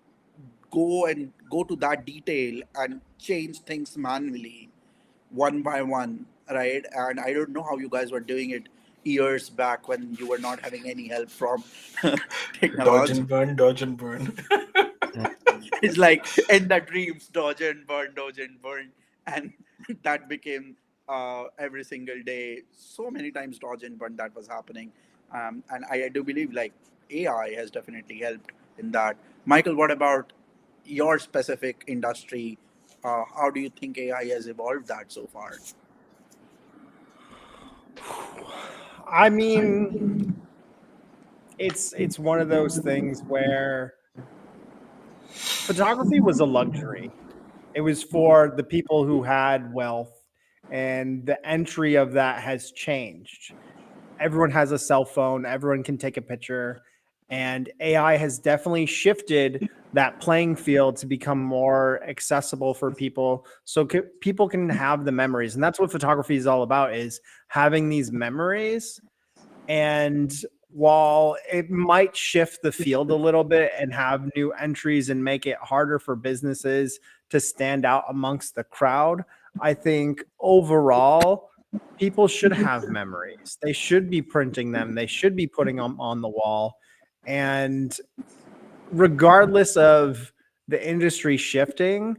go to that detail and change things manually one by one, right? And I don't know how you guys were doing it years back when you were not having any help from Dodge technology. and burn, dodge and burn. It's like in the dreams, dodge and burn, and that became every single day. So many times dodge and burn that was happening, and I do believe like AI has definitely helped in that. Michael, what about your specific industry? How do you think AI has evolved that so far? I mean, it's one of those things where photography was a luxury. It was for the people who had wealth, and the entry of that has changed. Everyone has a cell phone, everyone can take a picture, and AI has definitely shifted that playing field to become more accessible for people so people can have the memories. And that's what photography is all about, is having these memories. And while it might shift the field a little bit and have new entries and make it harder for businesses to stand out amongst the crowd, I think overall, people should have memories. They should be printing them, they should be putting them on the wall. And regardless of the industry shifting,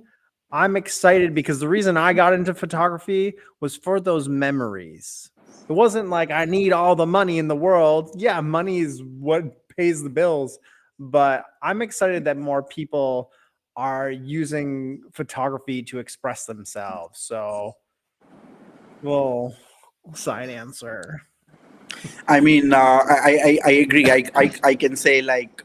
I'm excited because the reason I got into photography was for those memories. It wasn't like I need all the money in the world. Yeah, money is what pays the bills, but I'm excited that more people are using photography to express themselves. So, well, side answer. I mean, I agree. I can say like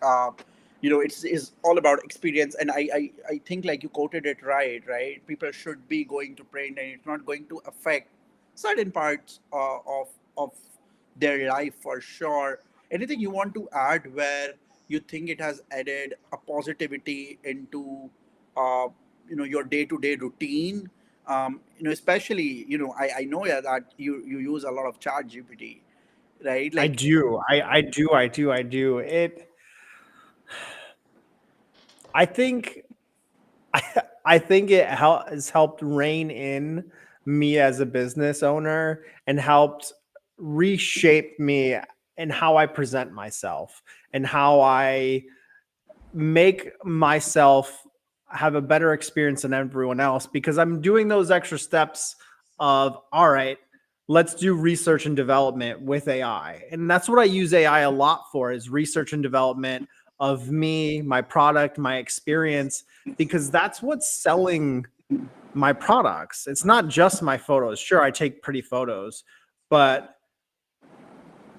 it's is all about experience, and I think like you quoted it right. People should be going to print, and it's not going to affect certain parts of their life for sure. Anything you want to add where you think it has added a positivity into uh, your day to day routine? Especially I know yeah, that you use a lot of Chat GPT, right? I Like, do. I do. I think I think it has helped rein in me as a business owner and helped reshape me and how I present myself and how I make myself have a better experience than everyone else, because I'm doing those extra steps of, all right, let's do research and development with AI. And that's what I use AI a lot for, is research and development of me, my product, my experience, because that's what's selling my products. It's not just my photos. Sure, I take pretty photos, but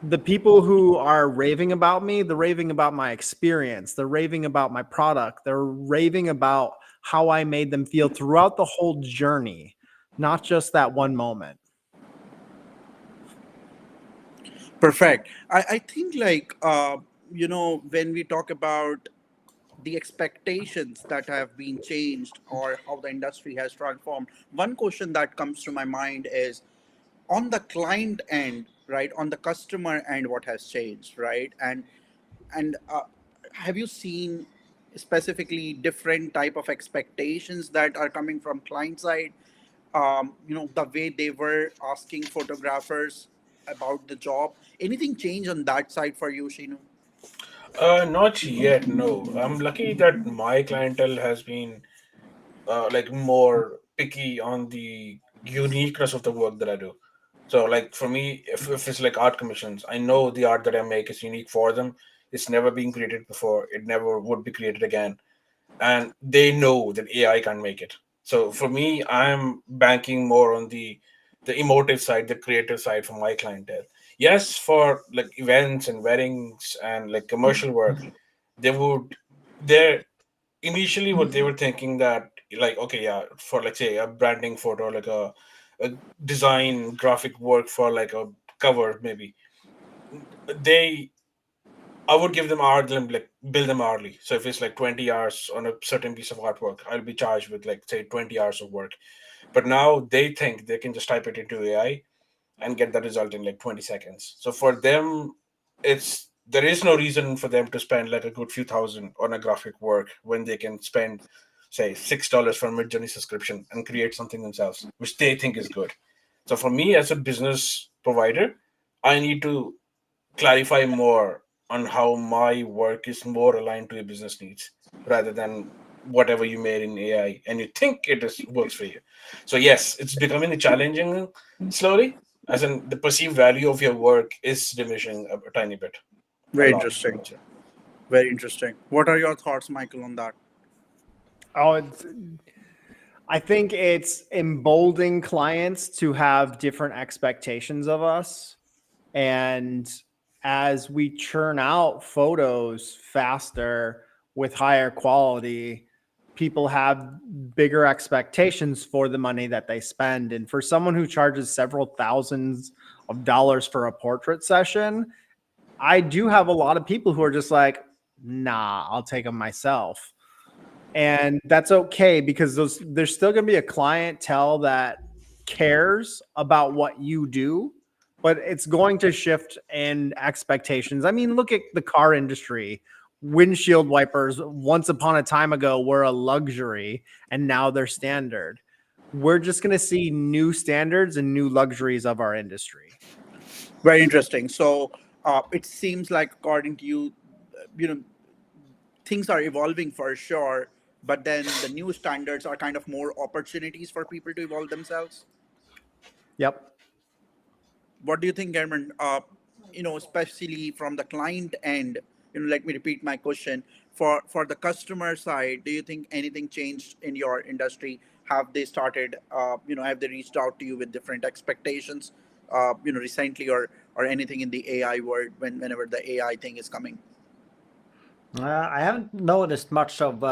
the people who are raving about me, they're raving about my experience, they're raving about my product, they're raving about how I made them feel throughout the whole journey, not just that one moment. perfect. I think like when we talk about the expectations that have been changed or how the industry has transformed, one question that comes to my mind is on the client end, right? On the customer end, what has changed, right? And have you seen specifically different type of expectations that are coming from client side? The way they were asking photographers about the job. Anything change on that side for you, Shinu? Not yet. No, I'm lucky that my clientele has been like more picky on the uniqueness of the work that I do. So, like for me, if it's like art commissions, I know the art that I make is unique for them. It's never been created before. It never would be created again, and they know that AI can't make it. So for me, I'm banking more on the emotive side, the creative side for my clientele. Yes, for like events and weddings and like commercial work, they would they initially what they were thinking that like okay yeah, for let's say a branding photo, like a design graphic work for like a cover maybe, they I would give them hourly, like bill them hourly. So if it's like 20 hours on a certain piece of artwork, I'll be charged with like say 20 hours of work. But now they think they can just type it into AI and get the result in like 20 seconds. So for them, it's there is no reason for them to spend like a good few thousand on a graphic work when they can spend, say, $6 for a Midjourney subscription and create something themselves, which they think is good. So for me as a business provider, I need to clarify more on how my work is more aligned to your business needs rather than whatever you made in AI and you think it is works for you. So yes, it's becoming challenging slowly, as in the perceived value of your work is diminishing a tiny bit, a Very lot, I interesting. would say. Very interesting. What are your thoughts, Michael, on that? Oh, I think it's emboldening clients to have different expectations of us. And as we churn out photos faster with higher quality, people have bigger expectations for the money that they spend. And for someone who charges several thousands of dollars for a portrait session, I do have a lot of people who are just like, nah, I'll take them myself. And that's okay because there's still going to be a clientele that cares about what you do, but it's going to shift in expectations. I mean, look at the car industry. Windshield wipers once upon a time ago were a luxury and now they're standard. We're just going to see new standards and new luxuries of our industry. Very interesting. So it seems like, according to you, you know, things are evolving for sure, but then the new standards are kind of more opportunities for people to evolve themselves. Yep. What do you think, German? Especially from the client end, let me repeat my question. For the customer side, do you think anything changed in your industry? Have they started, have they reached out to you with different expectations, recently, or anything in the AI world whenever the AI thing is coming? I haven't noticed much of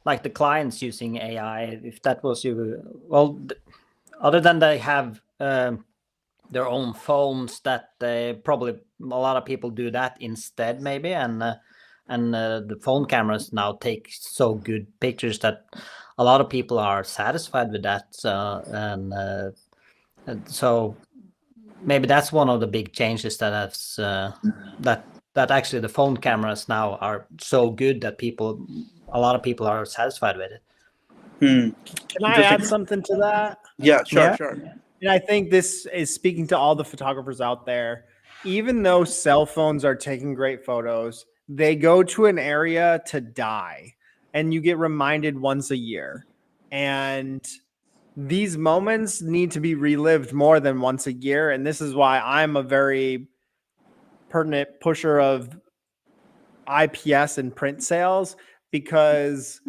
like the clients using AI. If that was you, well, other than they have their own phones, that they probably a lot of people do that instead, maybe, and the phone cameras now take so good pictures that a lot of people are satisfied with that. And so maybe that's one of the big changes that has that actually the phone cameras now are so good that a lot of people are satisfied with it. Can I add something to that? Yeah, sure, Yeah. sure. And I think this is speaking to all the photographers out there. Even though cell phones are taking great photos, they go to an area to die, and you get reminded once a year. And these moments need to be relived more than once a year. And this is why I'm a very pertinent pusher of IPS and print sales, because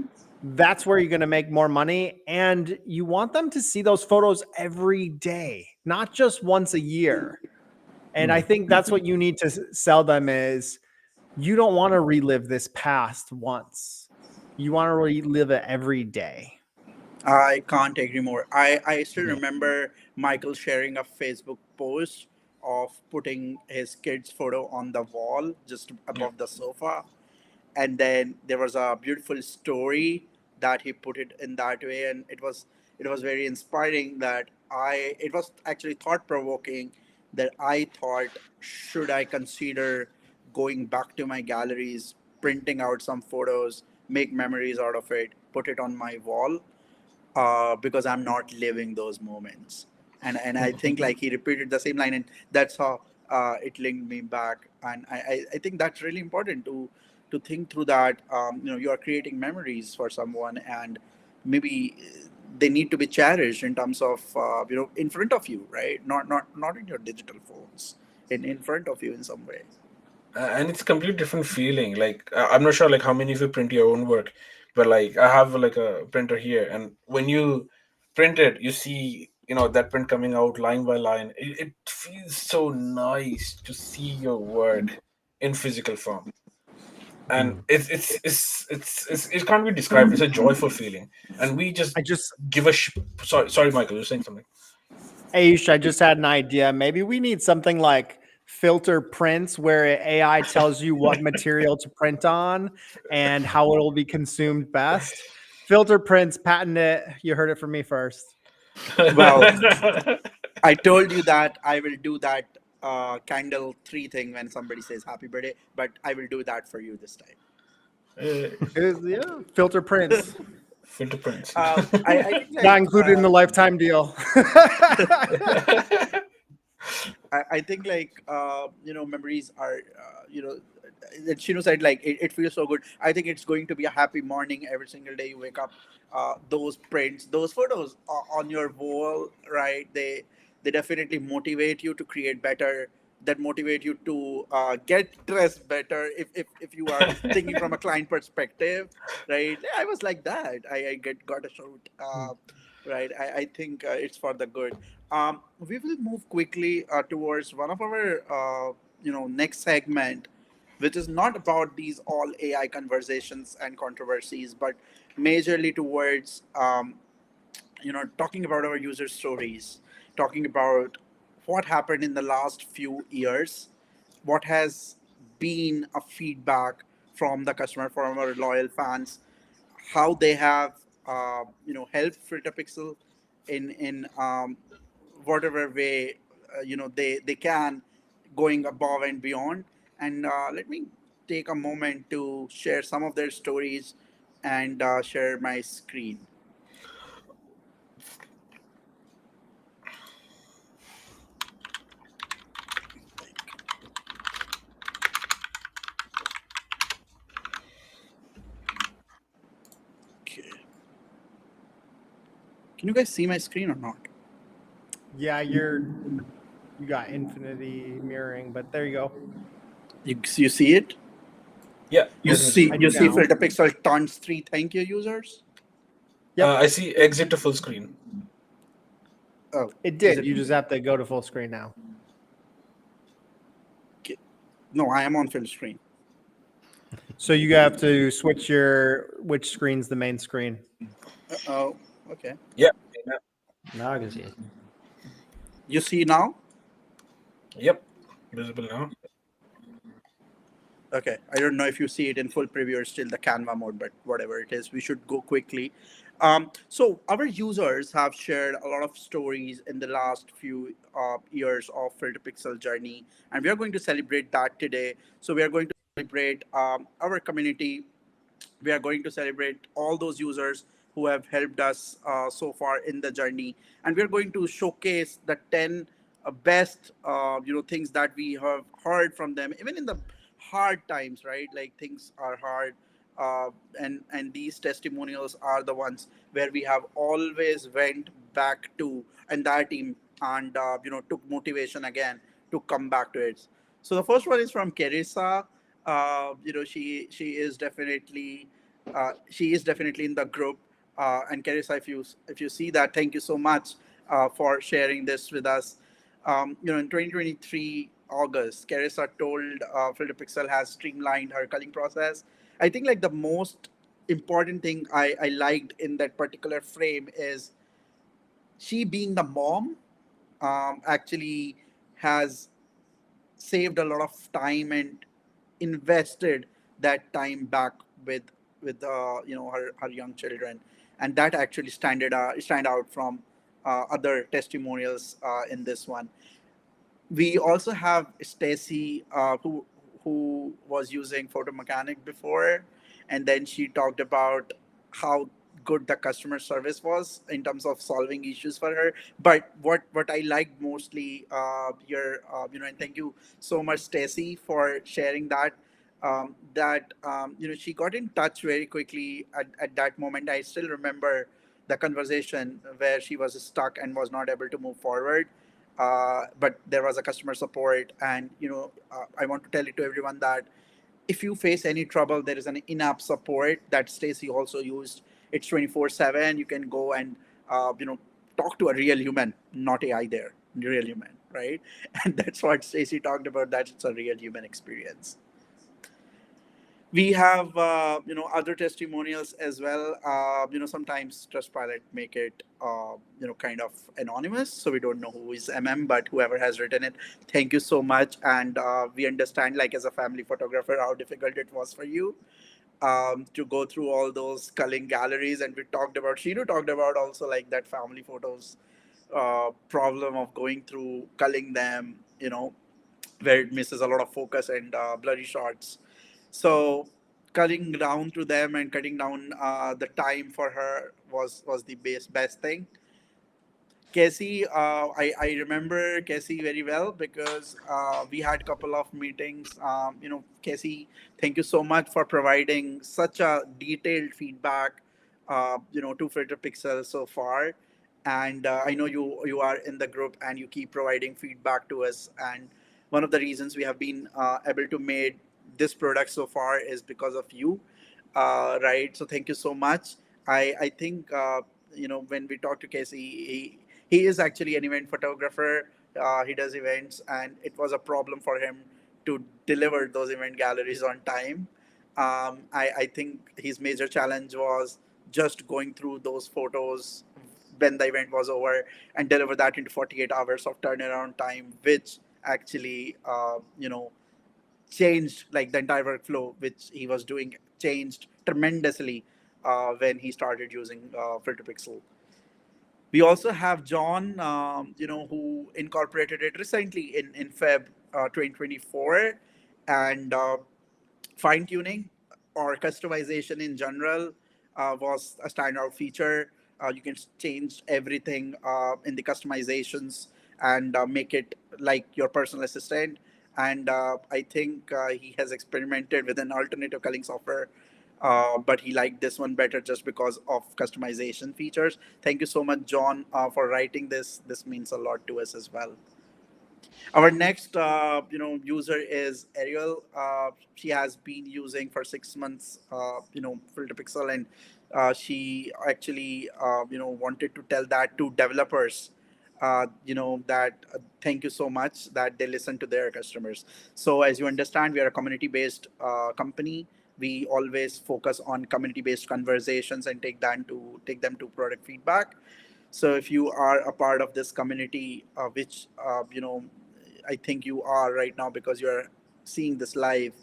that's where you're going to make more money. And you want them to see those photos every day, not just once a year. And I think that's what you need to sell them is you don't want to relive this past once. You want to relive it every day. I can't agree more. I still Yeah. remember Michael sharing a Facebook post of putting his kid's photo on the wall just Yeah. above the sofa. And then there was a beautiful story that he put it in that way. And it was very inspiring that it was actually thought provoking that I thought, should I consider going back to my galleries, printing out some photos, make memories out of it, put it on my wall, because I'm not living those moments. And I think like he repeated the same line, and that's how it linked me back. And I think that's really important to think through that. You are creating memories for someone, and maybe they need to be cherished in terms of in front of you, right? Not in your digital phones, in front of you in some way. And it's a completely different feeling. Like I'm not sure like how many of you print your own work, but like I have like a printer here, and when you print it, you see that print coming out line by line. It feels so nice to see your work in physical form, and it can't be described. It's a joyful feeling, and we just I just, give a sorry, Michael, you're saying something. Ayush, I just had an idea. Maybe we need something like filter prints where AI tells you what material to print on and how it will be consumed best. Filter prints, patent it. You heard it from me first. Well, I told you that I will do that candle 3 thing when somebody says happy birthday, but I will do that for you this time. Yeah, filter prints. Filter prints. I think Not like included in the lifetime deal. I think like memories are that Shinu said like it feels so good. I think it's going to be a happy morning every single day you wake up. Those prints, those photos on your wall, right? They definitely motivate you to create better. That motivate you to get dressed better. If you are thinking from a client perspective, right? Yeah, I was like that. I got a shoot. Right. I think it's for the good. We will move quickly towards one of our next segment, which is not about these all AI conversations and controversies, but majorly towards talking about our user stories, talking about what happened in the last few years, what has been a feedback from the customer, from our loyal fans, how they have helped FilterPixel in whatever way they can, going above and beyond. And let me take a moment to share some of their stories and share my screen. Okay. Can you guys see my screen or not? Yeah, you got infinity mirroring, but there you go. You see it? Yeah, You let me see see. I you do see now. FilterPixel tons 3 thank you users. Yep, I see exit to full screen. Oh, it is did. it? You just have to go to full screen now. Okay. No, I am on full screen. So you have to switch which screen's the main screen. Oh, okay. Yeah. Yeah. Now I can see it. You see now? Yep. Visible now. Okay. I don't know if you see it in full preview or still the Canva mode, but whatever it is, we should go quickly. So our users have shared a lot of stories in the last few years of FilterPixel journey, and we are going to celebrate that today. So we are going to celebrate our community. We are going to celebrate all those users who have helped us so far in the journey, and we are going to showcase the 10 best things that we have heard from them, even in the hard times, right? Like things are hard, uh, and these testimonials are the ones where we have always went back to entire team and took motivation again to come back to it. So the first one is from Kerisa. She is definitely in the group. And Carissa, if you see that, thank you so much for sharing this with us. In 2023 August, Carissa told FilterPixel has streamlined her culling process. I think like the most important thing I liked in that particular frame is she being the mom actually has saved a lot of time and invested that time back with her young children, and that actually stand out from other testimonials in this one. We also have Stacy, who was using photo mechanic before, and then she talked about how good the customer service was in terms of solving issues for her. But what I liked mostly here, and thank you so much, Stacy, for sharing that. She got in touch very quickly at that moment. I still remember the conversation where she was stuck and was not able to move forward, but there was a customer support, and I want to tell it to everyone that if you face any trouble, there is an in-app support that Stacy also used. It's 24/7. You can go and talk to a real human, not AI there, real human, right? And that's what Stacy talked about, that it's a real human experience. We have other testimonials as well. Sometimes Trustpilot make it kind of anonymous, so we don't know who is but whoever has written it, thank you so much. And we understand, like, as a family photographer, how difficult it was for you. to go through all those culling galleries, and we talked about Shiru talked about also like that family photos problem of going through culling them, where it misses a lot of focus and blurry shots. So cutting down to them and cutting down the time for her was the best thing. Casey, I remember Casey very well because we had a couple of meetings. Casey, thank you so much for providing such a detailed feedback, to FilterPixel so far. And I know you are in the group and you keep providing feedback to us. And one of the reasons we have been able to make this product so far is because of you, right? So thank you so much. I think when we talk to Casey, he is actually an event photographer. He does events, and it was a problem for him to deliver those event galleries on time. I think his major challenge was just going through those photos when the event was over and deliver that into 48 hours of turnaround time, which actually, changed like the entire workflow which he was doing changed tremendously when he started using FilterPixel. We also have John, who incorporated it recently in Feb 2024, and fine tuning or customization in general was a standout feature. You can change everything in the customizations and make it like your personal assistant. And I think he has experimented with an alternative culling software, but he liked this one better just because of customization features. Thank you so much, John, for writing this. This means a lot to us as well. Our next, user is Ariel. She has been using for 6 months, FilterPixel, and she actually, wanted to tell that to developers. That thank you so much that they listen to their customers. So as you understand, we are a community-based company. We always focus on community-based conversations and take them to product feedback. So if you are a part of this community, which I think you are right now because you're seeing this live,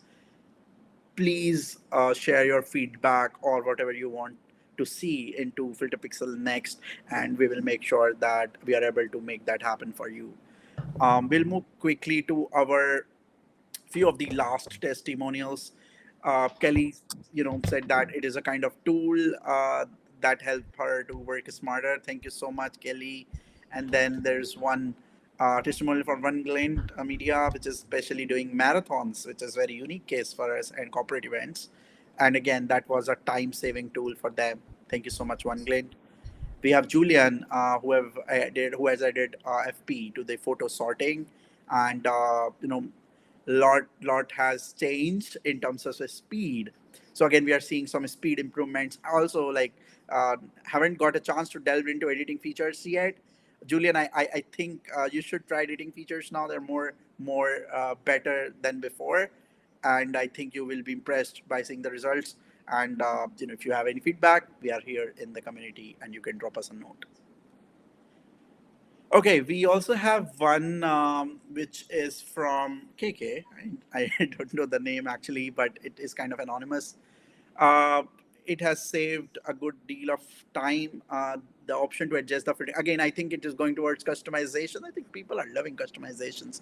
please share your feedback or whatever you want to see into FilterPixel next, and we will make sure that we are able to make that happen for you. We'll move quickly to our few of the last testimonials. Kelly, said that it is a kind of tool that helped her to work smarter. Thank you so much, Kelly. And then there's one testimonial from One Glen Media, which is especially doing marathons, which is very unique case for us, and corporate events. And again, that was a time-saving tool for them. Thank you so much, One Glen. We have Julian, who has added FP to the photo sorting, and lot has changed in terms of the speed. So again, we are seeing some speed improvements. Also, like haven't got a chance to delve into editing features yet. Julian, I think you should try editing features now. They're more better than before, and I think you will be impressed by seeing the results. And if you have any feedback, we are here in the community, and you can drop us a note. Okay, we also have one which is from KK. I don't know the name actually, but it is kind of anonymous. Uh, it has saved a good deal of time. The option to adjust the filter. Again, I think it is going towards customization. I think people are loving customizations,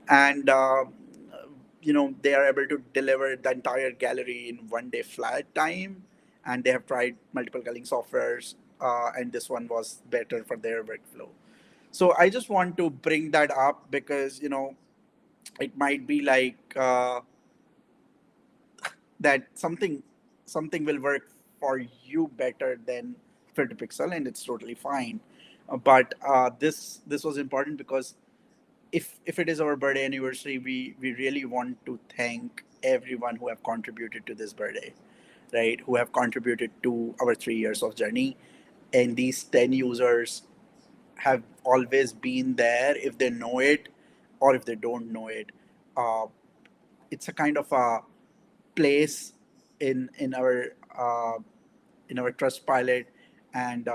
and they are able to deliver the entire gallery in 1 day flat time. And they have tried multiple culling softwares, and this one was better for their workflow. So I just want to bring that up because it might be like that something will work for you better than FilterPixel, and it's totally fine. But this was important because if it is our birthday anniversary, we really want to thank everyone who have contributed to this birthday, right? Who have contributed to our 3 years of journey, and these 10 users have always been there if they know it or if they don't know it. Uh, it's a kind of a place uh, in our trust pilot, and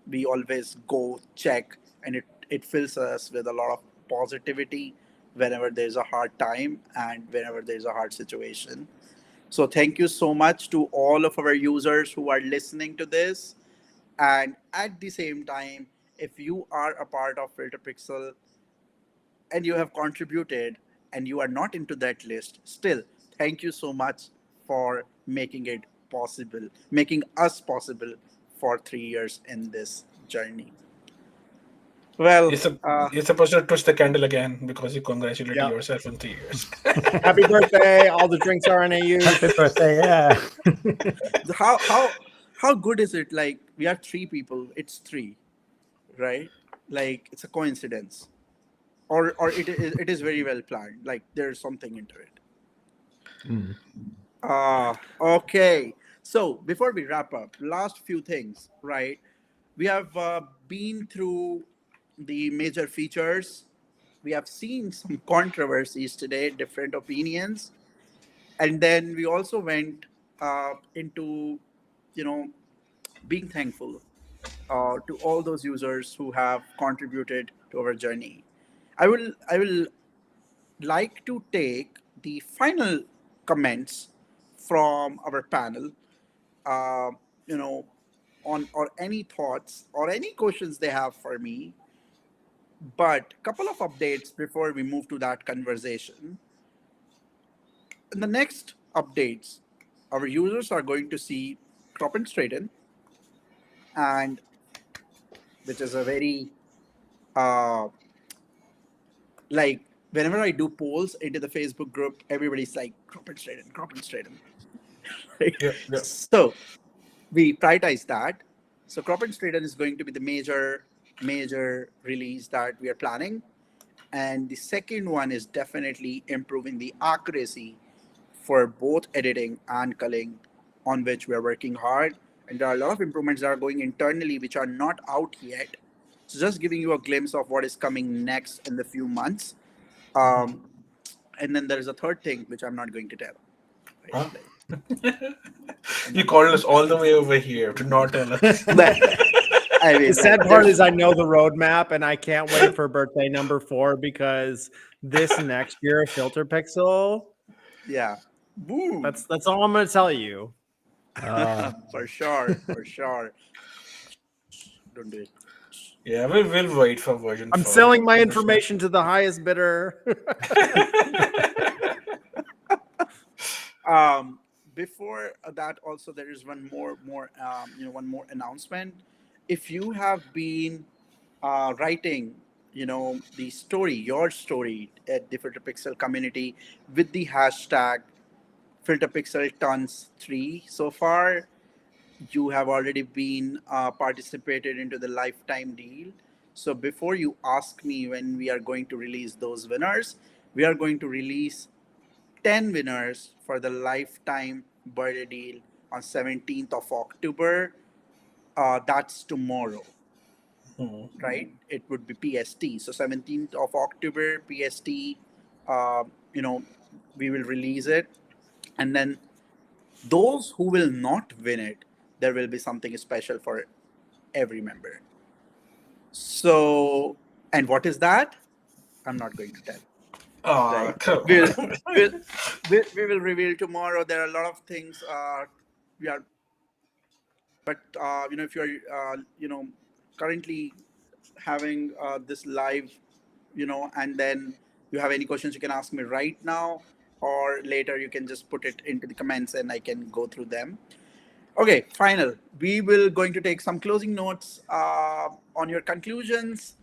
we always go check, and it fills us with a lot of positivity whenever there's a hard time and whenever there's a hard situation. So thank you so much to all of our users who are listening to this. And at the same time, if you are a part of FilterPixel and you have contributed and you are not into that list, still, thank you so much for making it possible, making us possible for 3 years in this journey. Well, You're, sup- you're supposed to twist the candle again because you congratulated Yeah. yourself on 3 years. Happy birthday. All the drinks are on Happy Aayush. birthday! Yeah. how good is it? Like we are three people, it's three, right? Like it's a coincidence, or it is very well planned. Like there's something into it. Mm. Okay. So before we wrap up, last few things, right? We have been through the major features. We have seen some controversies today, different opinions, and then we also went into, you know, being thankful to all those users who have contributed to our journey. I will like to take the final comments from our panel, uh, you know, on or any thoughts or any questions they have for me. But couple of updates before we move to that conversation. In the next updates, our users are going to see crop and straighten, and which is a very uh, like whenever I do polls into the Facebook group, everybody's like crop and straighten, crop and straighten. Right? Yeah, yeah. So we prioritize that. So crop and straighten is going to be the major release that we are planning. And the second one is definitely improving the accuracy for both editing and culling, on which we are working hard. And there are a lot of improvements that are going internally which are not out yet. So just giving you a glimpse of what is coming next in the few months. Um, and then there is a third thing which I'm not going to tell. Right? Huh? Like, I'm You not called us all the way over here to not tell us. I mean, The sad like, part there's- is I know the roadmap and I can't wait for birthday number 4 because this next year of FilterPixel, yeah. Boom. that's all I'm gonna tell you. For sure, for sure. Don't do it. Yeah, we'll wait for version I'm 4. selling my information to the highest bidder. Before that, also there is one more announcement. If you have been writing, the story, your story at the FilterPixel community with the hashtag FilterPixel Tons 3 so far, you have already been participated into the lifetime deal. So before you ask me when we are going to release those winners, we are going to release 10 winners for the lifetime birthday deal on 17th of October. That's tomorrow, Hmm. right? It would be PST. So 17th of October, PST, uh, you know, we will release it. And then those who will not win it, there will be something special for every member. So, and what is that? I'm not going to tell. Oh, Right? come We'll, on. we'll, we will reveal tomorrow. There are a lot of things we are, but if you're, currently having this live, and then you have any questions, you can ask me right now, or later you can just put it into the comments and I can go through them. Okay, final. We will going to take some closing notes on your conclusions.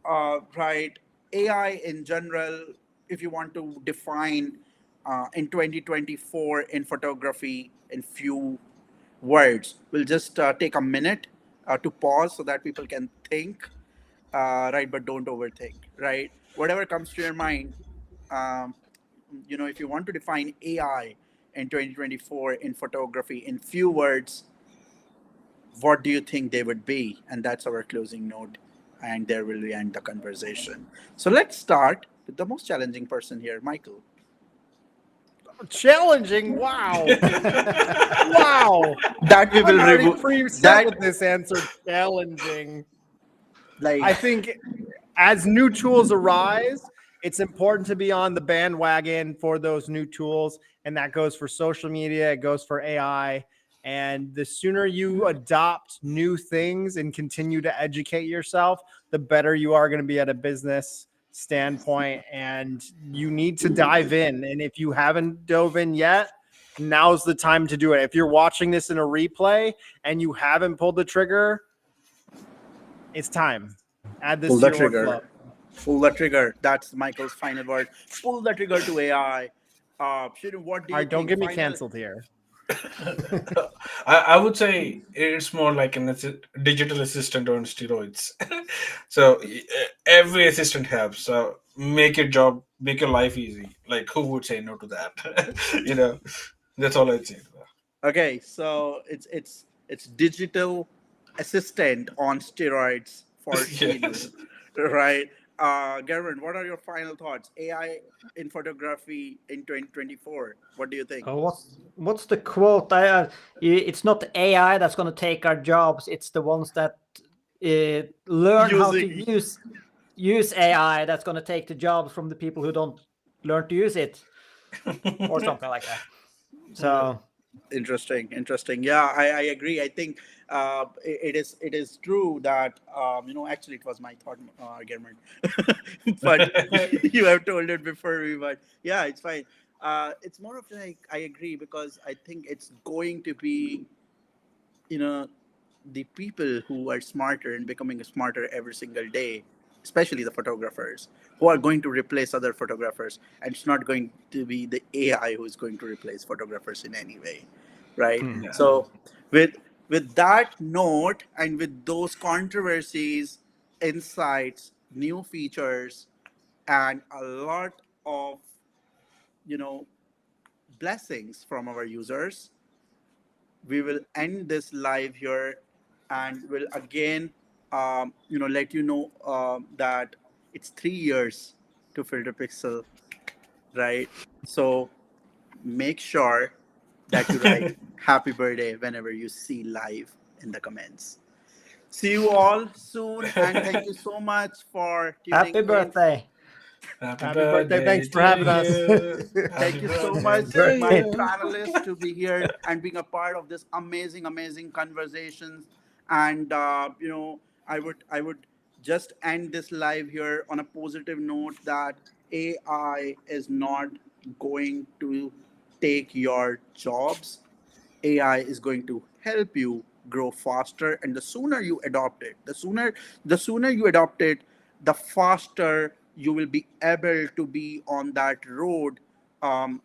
Right, AI in general. If you want to define in 2024 in photography in few words, we'll just take a minute to pause so that people can think. Right, but don't overthink. Right, whatever comes to your mind. Um, if you want to define AI in 2024 in photography in few words, what do you think they would be? And that's our closing note. And there will we end the conversation. So let's start with the most challenging person here, Michael. Challenging. Wow. Wow. That we will I'm already review. preset That with this answer. Challenging. like I think as new tools arise it's important to be on the bandwagon for those new tools. And that goes for social media, it goes for AI. And the sooner you adopt new things and continue to educate yourself, the better you are going to be at a business standpoint. And you need to dive in. And if you haven't dove in yet, now's the time to do it. If you're watching this in a replay and you haven't pulled the trigger, it's time. Add this Pull to the your trigger. workflow. Pull the trigger. That's Michael's final word. Pull the trigger to AI. Shirin, what do All you right, don't think? get me Final. canceled here. I would say it's more like digital assistant on steroids. So every assistant helps. So make your job, make your life easy. Like who would say no to that? you know, that's all I'd say. Okay, so it's digital assistant on steroids for Yes. Shirin, right? Gerwin, what are your final thoughts? AI in photography in 2024. What do you think? What's the quote? It's not AI that's going to take our jobs. It's the ones that learn how to Using use AI that's going to take the jobs from the people who don't learn to use it, or something like that. So interesting. Yeah, I agree. I think it is true that actually it was my thought, German, but you have told it before me. But yeah, it's fine. It's more of like I agree because I think it's going to be you know the people who are smarter and becoming smarter every single day, especially the photographers, who are going to replace other photographers, and it's not going to be the AI who is going to replace photographers in any way, right? Yeah. So, with with that note and with those controversies, insights, new features, and a lot of you know blessings from our users, we will end this live here and will again let you know that it's 3 years to filter pixel, right? So make sure that you write happy birthday whenever you see live in the comments. See you all soon, and thank you so much for tuning happy in. birthday! Happy Happy birthday. birthday Thanks for to having us. you. Thank Happy you so birthday much, to my Birthday. you. panelists, to be here and being a part of this amazing conversations. And I would just end this live here on a positive note that AI is not going to take your jobs. AI is going to help you grow faster, and the sooner you adopt it, the sooner you adopt it, the faster you will be able to be on that road, um,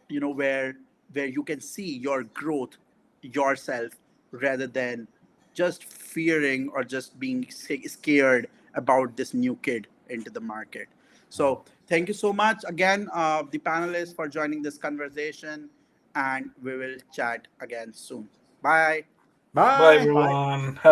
where you can see your growth yourself rather than just fearing or just being scared about this new kid into the market. So thank you so much again, the panelists, for joining this conversation, and we will chat again soon. Bye. Bye, Bye. Bye. everyone. Have